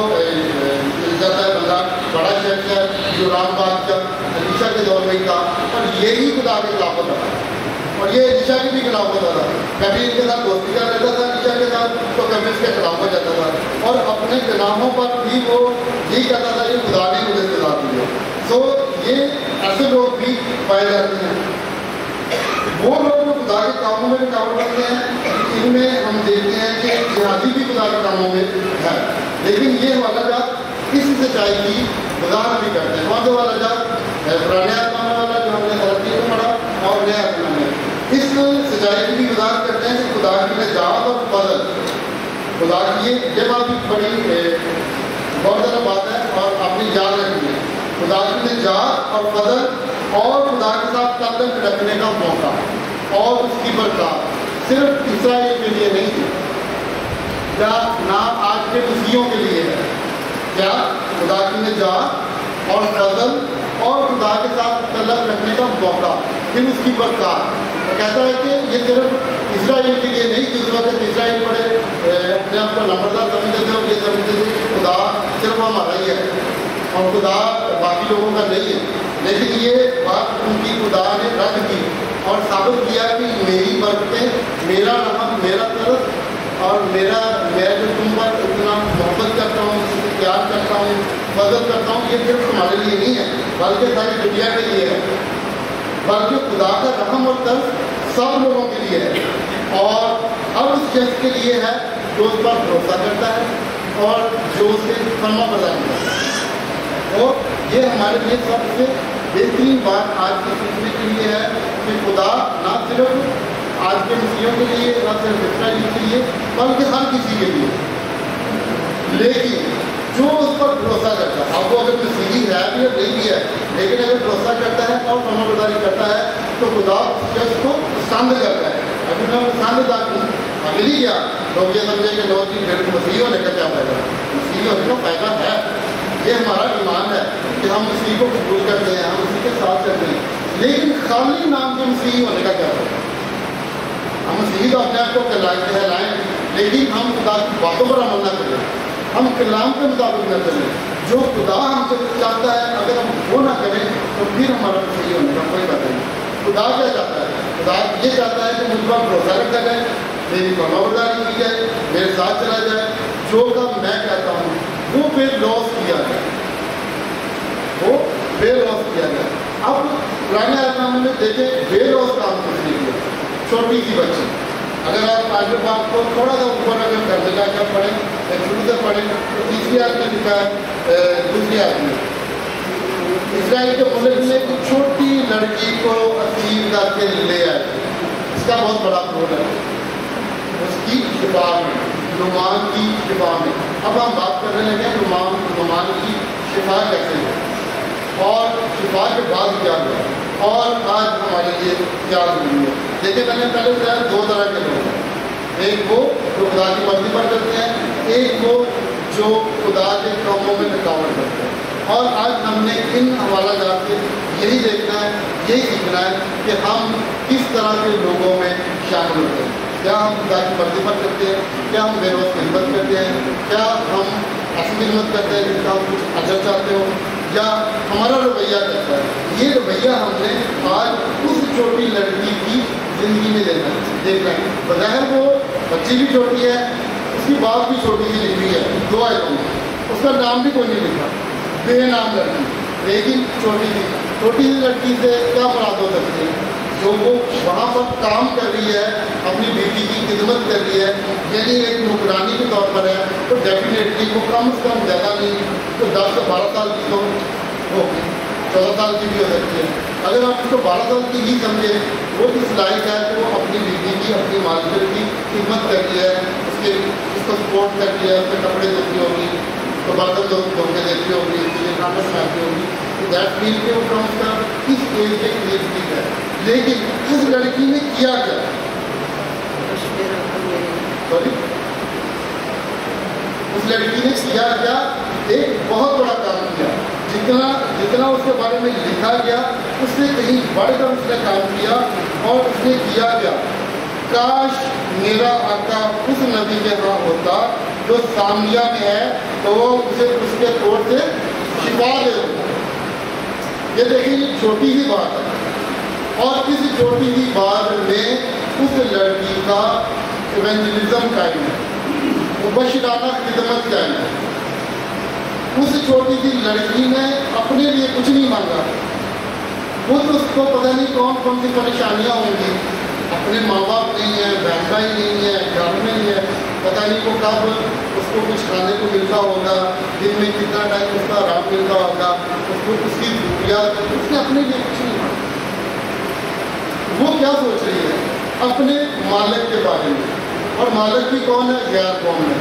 जाता है बंदा, बड़ा शख्स है जो राम बादशाह अलीशा के दौर में ही था, और यही खुदा के खिलाफ होता था, और ये अलीशा के भी खिलाफ होता था। कभी इनके साथ दोस्ती कर रहता था अलीशा के साथ, तो कभी इसके खिलाफ हो जाता था, और अपने गुनाहों पर भी वो यही कहता था ये खुदा ने मुझे सजा दी है। सो ये ऐसे लोग भी पाए जाते हैं। वो लोग जो खुदा के कामों में रुकावट करते हैं, इनमें हम देखते हैं कि जिहादी भी खुदा के कामों में है, लेकिन ये वाला जात इस सच्चाई की वजाहत भी करते हैं। कौन सा वाला जात? पुराने आत्मा वाला जो हमने तरक्की में पढ़ा, और नया आत्मा में इस सच्चाई की भी वजाहत करते हैं कि खुदा की निजात और फजल, खुदा की ये बात भी बड़ी बहुत ज़्यादा बात है और आपने याद रखनी है। खुदा की निजात और फजल और खुदा के साथ ताल्लुक रखने का मौका और उसकी बरकत सिर्फ इसराइल के लिए नहीं है, क्या ना आज के मसीहियों के लिए है। क्या? खुदा की निजात और फजल और खुदा के साथ ताल्लुक रखने का मौका, फिर उसकी बरकत। तो कहता है कि ये सिर्फ इसराइल के लिए नहीं, जिस वक्त इसराइल बड़े अपने आप को नंबरदार समझते थे और ये समझते थे खुदा सिर्फ हमारा ही है और खुदा बाकी लोगों का नहीं है, लेकिन ये बात उनकी खुदा ने रद्द की और साबित किया कि मेरी बरकतें, मेरा रहम, मेरा तरस और मैं जो तुम पर इतना मोहब्बत करता हूँ, तुमसे प्यार करता हूँ, मदद करता हूँ, ये सिर्फ तुम्हारे लिए नहीं है बल्कि सारी दुनिया के लिए है, बल्कि खुदा का रहम और तरस सब लोगों के लिए है और अब उस शख्स के लिए है जो उस पर भरोसा करता है और जो उसके फरमा प्रदान करता है। तो ये हमारे लिए सबसे बेहतरीन बात आज के सीखने के लिए है कि खुदा ना सिर्फ आज के मसीहों के लिए, ना सिर्फ इसराइलियों के लिए, बल्कि हर किसी के लिए, लेकिन जो उस पर भरोसा करता है, आपको अगर मसीही है भी या नहीं भी है, लेकिन अगर भरोसा करता है और फरमाबरदारी करता है तो खुदा शख्स को पसंद करता है। अभी मैं पसंद आगे नहीं गया, लोग ये समझे कि लोग की मसीह होने का क्या फायदा, मसीह होने का फायदा है, ये हमारा ईमान है कि हम मसीह को कबूल करते हैं, हम उसी के साथ करते हैं, लेकिन खाली नाम के मसीह होने का क्या फायदा। हम मसीह तो अपने आप को कहलाएं, लेकिन हम खुदा की बातों पर अमल न करें, हम कलाम के मुताबिक न चलें, जो खुदा हमसे चाहता है अगर हम वो ना करें तो फिर हमारा मसीह होने का कोई बात नहीं। खुदा क्या चाहता है? खुदा ये चाहता है कि मुझ पर भरोसा रखा जाए, मेरी फरमाबरदारी की जाए, मेरे साथ चला जाए, जो काम मैं कहता हूँ वो बेलौस किया जाए, वो बेलौस किया जाए। अब पुराने आयतनामे में देखें बेलौस काम कुछ नहीं किया। छोटी सी बच्ची, अगर आप आगे बात को थोड़ा सा ऊपर अगर कर देगा क्या पढ़ें, शुरू से पढ़ें तो तीसरी आयत में लिखा है, दूसरी आयत में इस्राइल के मुल्क में एक छोटी लड़की को असीर करके ले आए, इसका बहुत बड़ा रोल है उसकी शिफा में, नुमान की शिफा में। अब हम बात करने लगे नुमान की शिफा कैसे है और शिफा के बाद क्या हुआ और आज हमारे लिए क्या जरूरी है। देखिए मैंने पहले बताया दो तरह के लोग हैं, एक वो जो खुदा की मर्जी पर करते हैं, एक वो जो खुदा के कामों में रुकावट करते हैं। और आज हमने इन हवालाजात से यही देखना है, यही सीखना है कि हम किस तरह के लोगों में शामिल होते हैं। क्या हम खुदा की मर्जी पर करते हैं, क्या हम बेरोज़ खिदमत करते हैं, क्या हम ऐसी खिदमत करते हैं जिसका हम कुछ अजर चाहते हो, या हमारा रवैया कैसा है। ये रवैया हमने आज उस छोटी लड़की की ज़िंदगी में देखना है। बज़ाहिर वो बच्ची भी छोटी है, उसकी बात भी छोटी सी लिखी है, दो आयतों में, उसका नाम भी कोई नहीं लिखा, बेनाम लड़की, लेकिन छोटी सी लड़की से क्या मुराद हो सकती है? जो वो वहाँ पर काम कर रही है, अपनी बेटी की खिदमत कर रही है, यानी एक नौकरानी के तौर पर है, तो डेफिनेटली वो कम से कम ज़्यादा नहीं तो 10 से 12 साल की तो होगी, 14 साल की भी हो सकती है। अगर आप उसको 12 साल की ही समझे, वो इस लायक है कि वो अपनी बेटी की, अपनी मालिक की खिदमत कर रही है, उसको सपोर्ट कर रही है, उसके कपड़े धोती होगी, तो बर्तन धोके देती होगी, उसके खाना बनाती होगी, तो दैट मीन के वो कम से कम इस एज के ठीक है। लेकिन उस लड़की ने किया क्या? सॉरी, उस लड़की ने किया क्या? एक बहुत बड़ा काम किया। जितना उसके बारे में लिखा गया उससे कहीं बढ़कर उसने काम किया और उसने किया क्या? काश मेरा आका उस नबी के यहाँ होता जो सामरिया में है, तो वो उसे उसके कोट से शिफा दे देता। ये देखिए ये छोटी ही बात है और इस छोटी ही बात में उस लड़की का इवेंजलिज्म कायम है, मुबश्शिराना खिदमत कायम है। उस छोटी सी लड़की ने अपने लिए कुछ नहीं मांगा, वो तो उसको पता नहीं कौन कौन सी परेशानियाँ होंगी, अपने माँ बाप नहीं है, बहन भाई नहीं है, घर में नहीं है, पता नहीं को कब उसको कुछ खाने को मिलता होगा, दिन में कितना टाइम उसका आराम मिलता होगा, उसको उसकी जरूरियात, उसने अपने लिए कुछ नहीं मांगा। वो क्या सोच रही है? अपने मालिक के बारे में, और मालिक भी कौन है? गैर कौन है,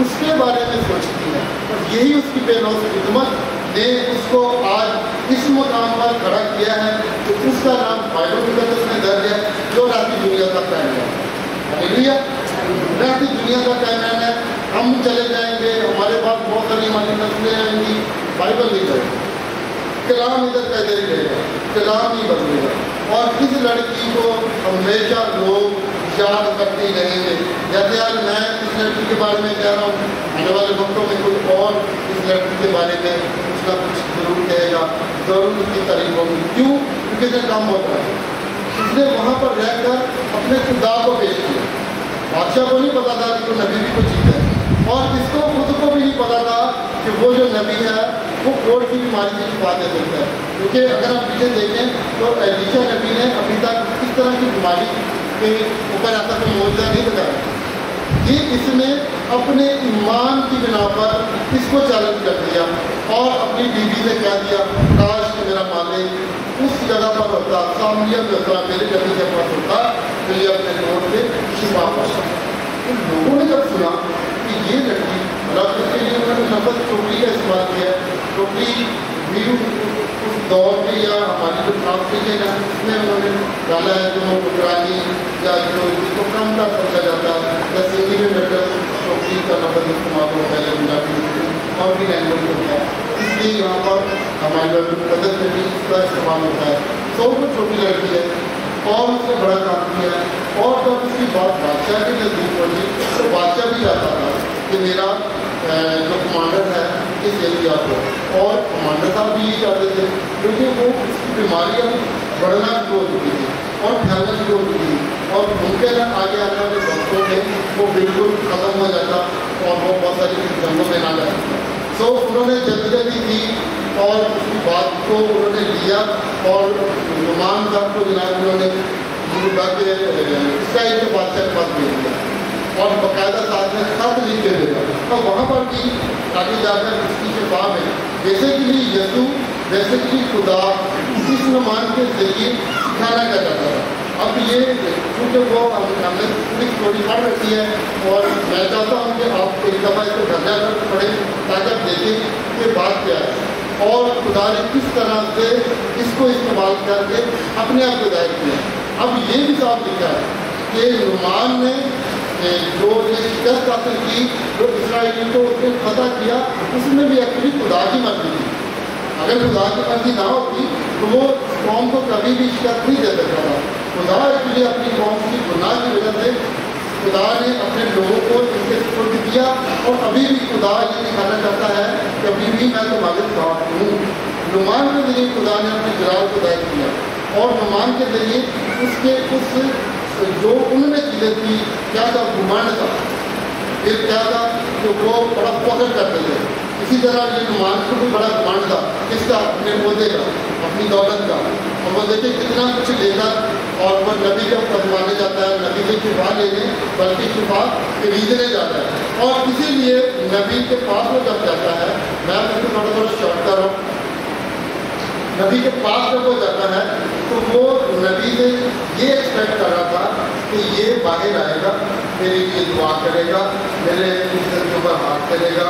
उसके बारे में सोचती है। और यही उसकी बेलौस खिदमत ने उसको आज इस मुकाम पर खड़ा किया है तो उसका नाम बाइबल में दर्ज है, जो राती दुनिया का कायम है। हालेलुया, राती दुनिया का कायम है। हम चले जाएंगे, हमारे पास बहुत सारी हमारी नस्लें आएंगी, बाइबल नहीं रहेगी, कलाम इधर का इधर ही रहेगा, कलाम ही बदलेगा। और इस लड़की को हमेशा लोग یاد کرتے ہی رہیں گے. جیسے آج میں اس لڑکی کے بارے میں کہہ رہا ہوں, آنے والے وقتوں میں کوئی اور اس لڑکی کے بارے میں کچھ نہ کچھ ضرور کہے گا, ضرور اس کی تعریف ہوگی. کیوں؟ کیونکہ یہ کام ہوتا ہے. اس نے وہاں پر رہ کر اپنے کردار کو پیش کیا. بادشاہ کو نہیں پتا تھا کہ وہ نبی بھی کچھ چیز ہے, اور اس کو خود کو بھی نہیں پتا تھا کہ وہ جو نبی ہے وہ کوڑ کی بیماری سے شفا دے سکتا ہے. کیونکہ اگر آپ پیچھے دیکھیں تو ایلیشا نبی نے ابھی تک اس طرح کی بیماری کے اوپر ایسا کوئی معجزہ نہیں بتایا. یہ اس نے اپنے ایمان کی بنا پر اس کو چیلنج کر دیا اور اپنی بیوی سے کہہ دیا, کاش کہ میرا مالک اس جگہ پر ہوتا, سامریہ میں ہوتا, میرے نبی کے پاس ہوتا, تو یہ اپنے کوڑ سے شفا پاتا. ان لوگوں نے جب سنا کہ یہ لڑکی رب کے لیے انہوں نے لفظ ٹوکری کا استعمال کیا ہے. ٹوکری بھی اس دور میں یا ہماری جو ٹرانسلیشن ہے اس میں انہوں نے ڈالا ہے جو ٹوکرانی یا جو جس کو کم کا سمجھا جاتا ہے, یا سندھی میں بیٹر ٹوکری کا لفظ استعمال ہوتا ہے, یا پنجابی اور بھی لینگویج ہوتا ہے. اس لیے یہاں پر ہمارے قدر میں بھی اس کا استعمال ہوتا ہے. سو وہ چھوٹی لڑکی ہے اور اس نے بڑا کام کیا ہے, اور جب اس کی بات بادشاہ کے نزدیک پہنچی تو بادشاہ بھی چاہتا تھا کہ میرا جو کمانڈر ہے اس ایریا کو, اور کمانڈر صاحب بھی یہ چاہتے تھے کیونکہ وہ اس کی بیماریاں بڑھنا شروع ہو چکی تھی اور پھیلنا شروع ہو چکی تھی, اور ممکن ہے آگے آنے والے وقتوں میں وہ بالکل ختم ہو جاتا اور وہ بہت ساری جنگوں میں نہ جا سکتا. سو انہوں نے جلدی کی اور اس کی بات کو انہوں نے لیا اور نعمان صاحب کو جناب انہوں نے اسرائیل کے بادشاہ کے پاس بھیج دیا اور باقاعدہ ساتھ میں خط لکھ کے بھیجا. تو وہاں پر بھی آگے جا کر اس کی شفا میں بیسیکلی یسوع بیسیکلی خدا اس نعمان کے ذریعے سکھانا کا چاہتا تھا. اب یہ کیونکہ وہ ہم نے پوری اسٹوری پڑھ رکھی ہے اور میں چاہتا ہوں کہ آپ ایک دفعہ اس کو گھر جا کر پڑھیں تاکہ آپ دیکھیں کہ بات کیا ہے اور خدا نے کس طرح سے اس کو استعمال کر کے اپنے آپ کو ظاہر کیا. اب یہ بھی صاف لکھا ہے کہ نعمان نے جو یہ شکست حاصل کی, جو اسرائیلی کو اس نے فتح کیا, اس میں بھی ایکچولی خدا کی مرضی تھی. اگر خدا کی مرضی نہ ہوتی تو وہ قوم کو کبھی بھی شکست نہیں دے سکتا تھا. خدا ایکچولی اپنی قوم کی گناہ کی وجہ سے خدا نے اپنے لوگوں کو ان کے سپرد کیا, اور ابھی بھی خدا یہ دکھانا چاہتا ہے کہ ابھی بھی میں تمہارے ساتھ ہوں. نعمان کے ذریعے خدا نے اپنے جلال کو ظاہر کیا, اور نعمان کے ذریعے اس کے اس جو انہوں نے چیزیں تھی, کیا تھا گھمانڈ تھا, پھر کیا تھا کہ وہ بڑا فخر کرتے تھے. اسی طرح یہ نعمان کو بھی بڑا گھمانڈ تھا کس کا, اپنے عہدے کا, اپنی دولت کا, اور وہ دیکھیں کتنا کچھ لے کر اور وہ نبی کو پھنسوانے جاتا ہے, نبی سے شفا لینے بلکہ شفا خریدنے جاتا ہے. اور اسی لیے نبی کے پاس وہ جب جاتا ہے, میں اس کو تھوڑا تھوڑا شارٹ کر رہا ہوں, نبی کے پاس جب وہ جاتا ہے تو وہ نبی سے یہ ایکسپیکٹ کر رہا تھا کہ یہ باہر آئے گا, میرے لیے دعا کرے گا, میرے کے اوپر ہاتھ کرے گا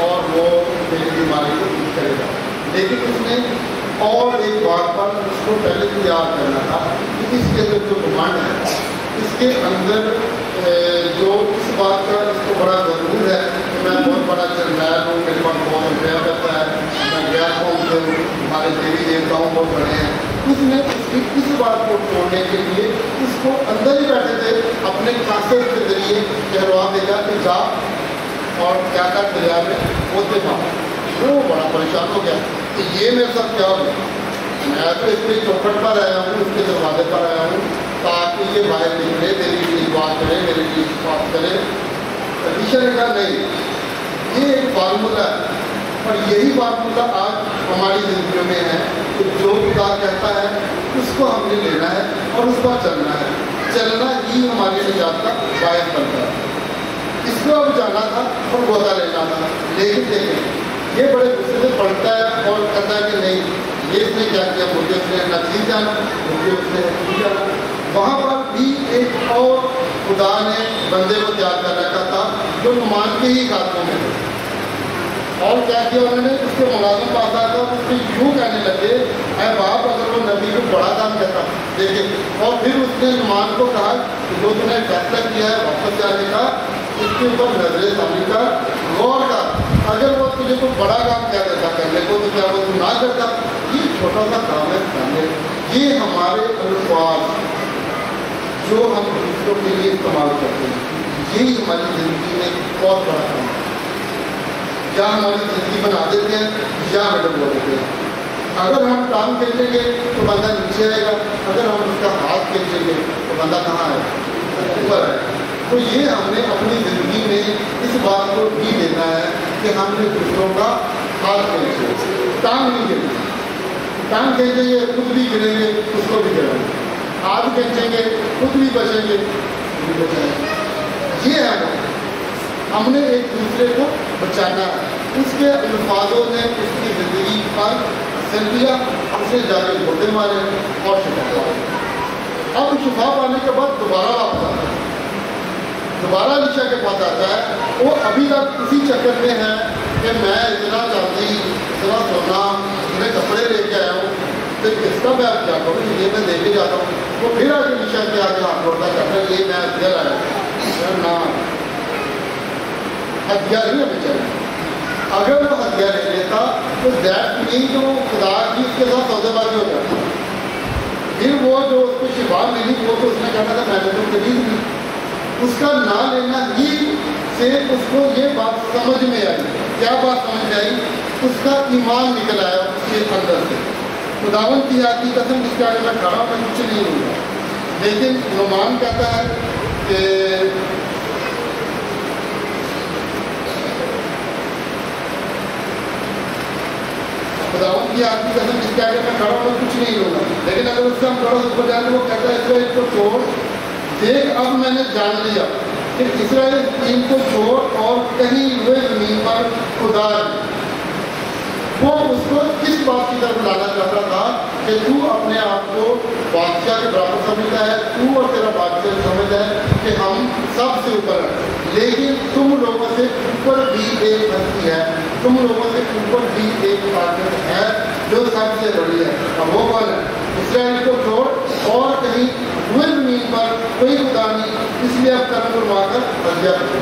اور وہ میری بیماری کو ٹھیک کرے گا. لیکن اس نے اور ایک بات پر اس کو پہلے سے یاد کرنا تھا کہ اس کے اندر جو گھمانڈ ہے, اس کے اندر جو اس بات کا اس کو بڑا ضرور ہے کہ میں بہت بڑا جرنیل ہوں, میرے پاس بہت افیئر کرتا ہے, میں غیر قوم سے ہوں, ہمارے دیوی دیوتاؤں بہت بڑے ہیں. اس نے اس بات کو توڑنے کے لیے اس کو اندر ہی بیٹھے تھے اپنے قاصد کے ذریعے کہلوا بھیجا کہ جا اور کیا کر دریا میں ہوتے تھا. وہ بڑا پریشان ہو گیا کہ یہ میرے ساتھ کیا ہو, میں تو اس کے چوکھٹ پر آیا ہوں, اس کے دروازے پر آیا ہوں تاکہ یہ باہر نکلے, میری لیے بات کرے, میرے لیے بات کرے. علیشا نے کہا نہیں, یہ ایک فارمولہ ہے, اور یہی فارمولہ آج ہماری زندگیوں میں ہے کہ جو خدا کہتا ہے اس کو ہم نے لینا ہے اور اس پر چلنا ہے. چلنا ہی ہماری نجات کا باعث بنتا ہے. اس کو اب جانا تھا اور گوتا لینا تھا, لیکن دیکھیں یہ بڑے غصے سے پڑھتا ہے اور کہتا ہے کہ نہیں, یہ اس نے کیا کیا, مجھے اس نے نصیب جانا, مجھے اس نے حقیق جانا. وہاں پر بھی ایک اور خدا نے بندے کو تیار کر رکھا تھا جو نعمان کے ہی ہاتھوں میں تھے. اور کیا کیا انہوں نے, اس کے ملازم پاس آیا تھا, اس سے یوں کہنے لگے اے باپ اگر وہ نبی کو بڑا کام کہتا دیکھیں. اور پھر اس نے نعمان کو کہا کہ جو تم نے فیصلہ کیا ہے واپس جانے کا, اس کے اوپر نظر ثانی کا غور کر, اگر وہ تجھے کوئی بڑا کام کیا دیتا کرنے کو تو کیا وہ تو نہ کرتا. یہ چھوٹا سا کام ہے. یہ ہمارے الفاظ जो हम दूसरों के लिए इस्तेमाल करते हैं, यही हमारी ज़िंदगी में बहुत बड़ा काम है। या हमारी ज़िंदगी बना देते हैं या मैडम बोल देते हैं। अगर हम टांग खींचेंगे तो बंदा नीचे आएगा, अगर हम उसका हाथ खींचेंगे तो बंदा कहाँ आएगा? ऊपर आएगा। तो ये हमने अपनी ज़िंदगी में इस बात को भी लेना है कि हमने दूसरों का हाथ खींचे, टांग नहीं खींचेंगे। टांग खींचेंगे खुद भी गिरेंगे, उसको भी गिराएंगे। हाथ खींचेंगे खुद भी बचेंगे, खुद भी बचाएंगे। ये है हमने एक दूसरे को बचाना है। उसके अल्फाजों ने उसकी ज़िंदगी पर असर किया, उसने जाके घोटे मारे और शिफा पाए। अब शिफा पाने के बाद दोबारा वापस आता है, दोबारा अलीशा के पास आता है। वो अभी तक उसी चक्कर में है कि मैं इतना चांदी, इतना सोना, इतने कपड़े लेके आया हूँ, तो इसका मैं अब क्या करूँ, ये मैं देखे जाता हूँ। वो फिर आगे अलीशा के आगे हाथ जोड़ता कहता है ये मैं हथियार आया ना, हथियार नहीं हमें चाहिए। अगर वो हथियार ले लेता तो दैट मीन तो खुदा की उसके साथ सौदेबाजी हो जाती। फिर वो जो उसको शिफा मिली वो तो उसने कहना था मैंने तो खरीद ली। उसका ना लेना ही से उसको ये बात समझ में आई। क्या बात समझ में आई? उसका ईमान निकल आया उसके अंदर से। खुदावन की आती कसम जिसके आगे मैं खड़ा मैं कुछ नहीं हूँ। लेकिन नुमान कहता है कि खुदावन की आती कसम जिसके आगे मैं खड़ा मैं कुछ नहीं लूँगा। लेकिन अगर उससे हम थोड़ा सा ऊपर जाए वो कहता है इसराइल को छोड़, देख अब मैंने जान लिया कि इसराइल टीम को छोड़ और कहीं हुए जमीन पर खुदा वो उसको किस बात की तरफ लाना चाहता था कि तू अपने आप को बादशाह के बराबर समझता है, तू और तेरा बादशाह समझता है कि हम सबसे ऊपर हैं। लेकिन तुम लोगों से ऊपर भी एक हस्ती है, तुम लोगों से ऊपर भी एक ताकत है जो सबसे बड़ी है। अब वो कौन है? इसराइल को छोड़ और कहीं हुए जमीन पर कोई खुदा नहीं, इसलिए अब कर्म करवाकर हत्या करो।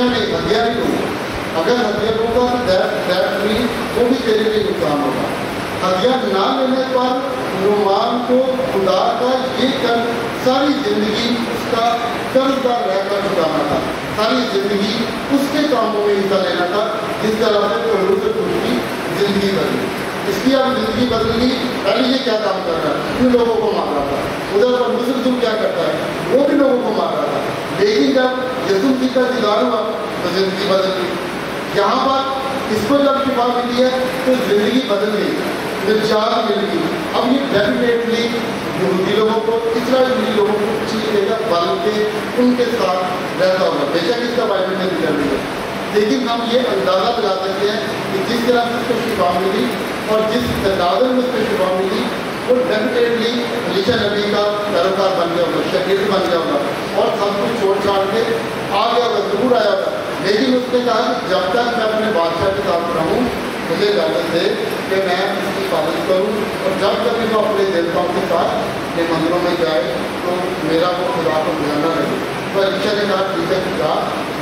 नहीं हत्या नहीं होगी। अगर हथियार होगा तो दैट मीन वो भी तेरे लिए नुकसान होगा। हथियार ना लेने पर नुमान को खुदा का ये कर सारी जिंदगी उसका कर्जदार रहकर चुकाना था, सारी जिंदगी उसके कामों में हिस्सा लेना था, जिस तरह से प्रभु से उसकी जिंदगी बदली। इसकी अब जिंदगी बदलनी। पहले ये क्या काम कर रहा है? इन लोगों को मार रहा था। उधर पर मुसलमान क्या करता है? वो भी लोगों को मार रहा था। लेकिन जब यीशु मसीह का दीदार हुआ तो जिंदगी बदल गई। यहाँ पर इसको जब शिफा मिली है तो जिंदगी बदल गई, निजात मिल गई। अब ये डेफिनेटली यहूदी लोगों को, इस्राएली लोगों को कुछ नहीं देगा बल्कि उनके साथ रहता होगा। बेशक इसका बाइबल में जिक्र नहीं है, लेकिन हम ये अंदाज़ा लगा सकते हैं कि जिस तरह से उसको शिफा मिली और जिस तदादर में उसको शिफा मिली वो डेफिनेटली अलीशा नबी का पैरोकार बन गया होगा, शागिर्द बन गया होगा और सब कुछ छोड़ छाड़ के आ गया होगा, जरूर आया होगा। लेकिन उसने कहा कि जब तक मैं अपने बादशाह के साथ रहूँ मुझे इजाज़त दे कि मैं उसकी हिफाजत करूँ, और जब तक वो अपने देवताओं के साथ अपने मंदिरों में जाए तो मेरा वो खुदा को बुलाना लगे। तो अलीशा ने कहा ठीक है खुदा,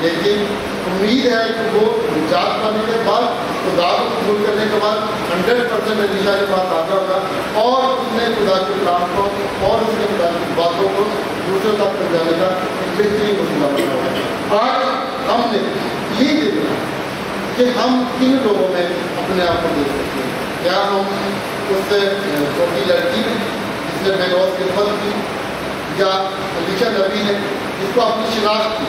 लेकिन उम्मीद है कि वो निजात पाने के बाद, खुदा को कबूल करने के बाद 100% अलीशा के पास आ जाएगा और उसने खुदा के काम को और उसने खुदा की बातों को दूसरों तक पहुँचाने का बेहतरीन वसीला बनाया। आज हमने ये देखा कि हम किन लोगों में अपने आप को देख सकते हैं। क्या हम उससे छोटी लड़की ने जिसने बेरोज की खिदमत की, या अलीशा नबी ने जिसको अपनी शिनाख्त की,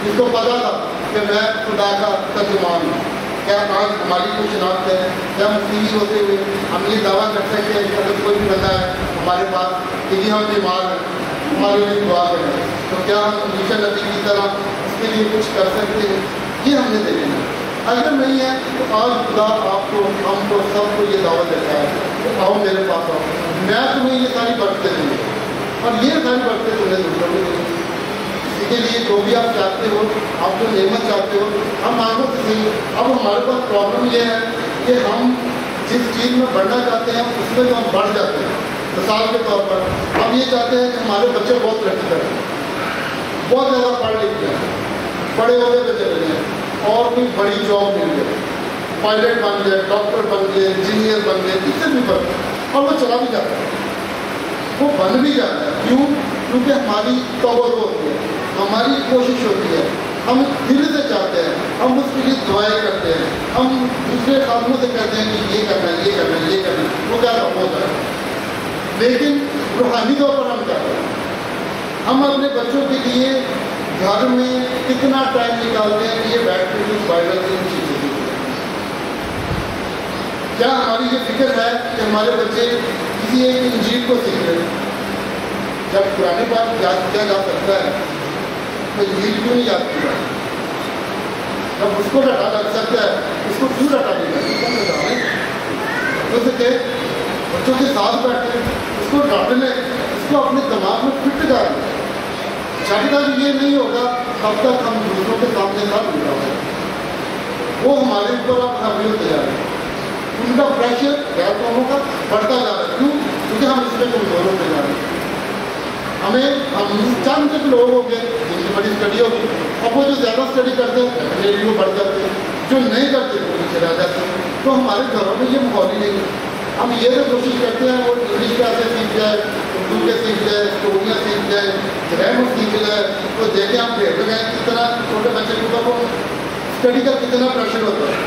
जिसको पता था कि मैं खुदा का तर्जुमान हूँ। क्या आज हमारी कोई शिनाख्त है? क्या मुस्लिम होते हुए हम ये दावा कर सकते हैं कि अगर कोई भी बंदा है हमारे पास कि हम बीमार हैं, हमारे लिए दुआ करें, तो क्या हम अलीशा नबी की तरह उसके लिए कुछ कर सकते हैं? ये हमने देखना है। अगर नहीं है तो आज खुदा आपको, हमको, सबको ये दावत देता है तो आओ मेरे पास आओ, मैं तुम्हें ये सारी बरकतें दूँगी और ये सारी बरकतें तुम्हें दूसरों को दूँगी। इसके लिए जो भी आप चाहते हो, आप जो नेमत चाहते हो, हम मांगो तो सही। अब हमारे पास प्रॉब्लम ये है कि हम जिस चीज़ में बढ़ना चाहते हैं उसमें तो हम बढ़ जाते हैं। मिसाल के तौर पर हम ये चाहते हैं कि हमारे बच्चे बहुत तरक्की करें, बहुत ज़्यादा पढ़ लिख जाए, बड़े होने पर चले जाए और कोई बड़ी जॉब मिल जाए, पायलट बन जाए, डॉक्टर बन गए, इंजीनियर बन गए, इससे भी बन, और वो चला भी जाता है, वो बन भी जाता है। क्यों? क्योंकि हमारी तौबा होती है, हमारी कोशिश होती है, हम दिल से चाहते हैं, हम उसके लिए दुआएं करते हैं, हम दूसरे कामों से कहते हैं कि ये करना है, ये करना है, ये करना है, वो क्या होता है। लेकिन रूहानी तौर पर हम क्या करें? हम अपने बच्चों के लिए घर में कितना टाइम निकालते हैं कि ये बैठ के कुछ बाइबल की चीज़ें सीखें? क्या हमारी ये फिक्र है कि हमारे बच्चे किसी एक इंजील को सीख रहे हैं? जब पुरानी बात याद किया जा सकता है तो इंजील क्यों नहीं याद किया? जब उसको रटा लग सकता है, उसको क्यों रटा नहीं करते? उसके बच्चों के साथ बैठे उसको डांटने, उसको अपने दिमाग में फिट डालें। जब तक ये नहीं होगा तब तक हम दूसरों के सामने ना जुड़ा है, वो हमारे ऊपर अब हावी होते जा रहे हैं, उनका प्रेशर गैर कौमों का बढ़ता जा रहा है। क्यों? क्योंकि हम इसमें कमजोर होते जा रहे हैं। हम चंद लोग हो गए जिनकी बड़ी स्टडी होगी, अब वो जो ज़्यादा स्टडी करते हैं डेली वो बढ़ जाते हैं, जो नहीं करते वो नीचे रह जाते हैं। तो हमारे घरों में ये माहौल ही नहीं है। हम ये तो कोशिश करते हैं वो इंग्लिश कैसे सीख जाए, उर्दू के सीख जाए, स्टोरियाँ सीख जाए, ग्रामर सीख जाए, तो देखें हम भेड़ गए कितना छोटे बच्चे के ऊपर वो स्टडी का कितना प्रेशर होता है।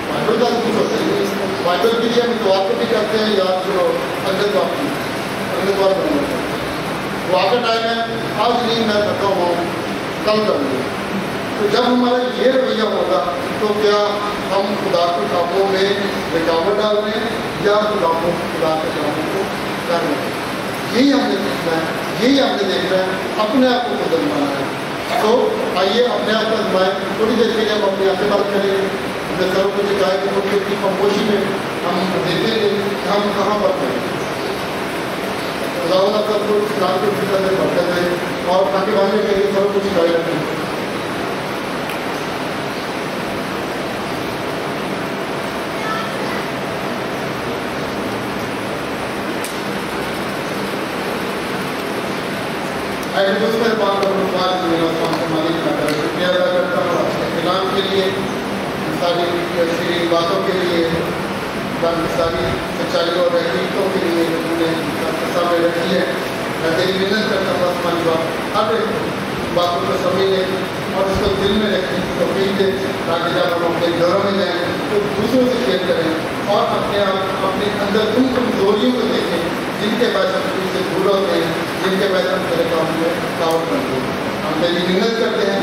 बाइबल का कुछ होता है, बाइबल के लिए हम दुआ को भी करते हैं, याद करो अंगद बाप की अंगद बाप बनना दुआ का टाइम है, आज नहीं मैं थका हुआ हूँ, कल करूँगा। तो जब हमारा ये रवैया होगा तो क्या हम खुदा के कामों में रुकावट डाल रहे हैं या खुदा के कामों को कर रहे हैं? यही हमने सीखना है, यही हमने देखना है, अपने आप को खुद आजमाना है। तो आइए अपने आप को आजमाएं। थोड़ी देर के लिए हम अपने आप से बात करेंगे, अपने सरों को झुकाए कि थोड़ी देर की खामोशी में हम देखेंगे कि हम कहाँ पर हैं। खुदा सबको इस्लाम के फिक्र में बरकत है और ताकि वाले के लिए सब कुछ गाय रखें। मेरे पास मालिक का शुक्रिया अदा करता हूँ अपने कलाम के लिए, सारी श्री बातों के लिए, सारी सच्चाइयों और हकीकतों के लिए उन्होंने सामने रखी है। मैं तेरी मिन्नत करता हूँ आसमानी बाप हर एक बातों को समझने और उसको दिल में रखें, तो दे ताकि जब हम अपने घरों में जाएँ तो दूसरों से शेयर करें और अपने आप अपने अंदर उन कमजोरियों को देखें जिनके पास हम से दूर होते हैं, जिनके पास हम तेरे काम में रुकावट बनते हैं। हम तेरी मिन्नत करते हैं।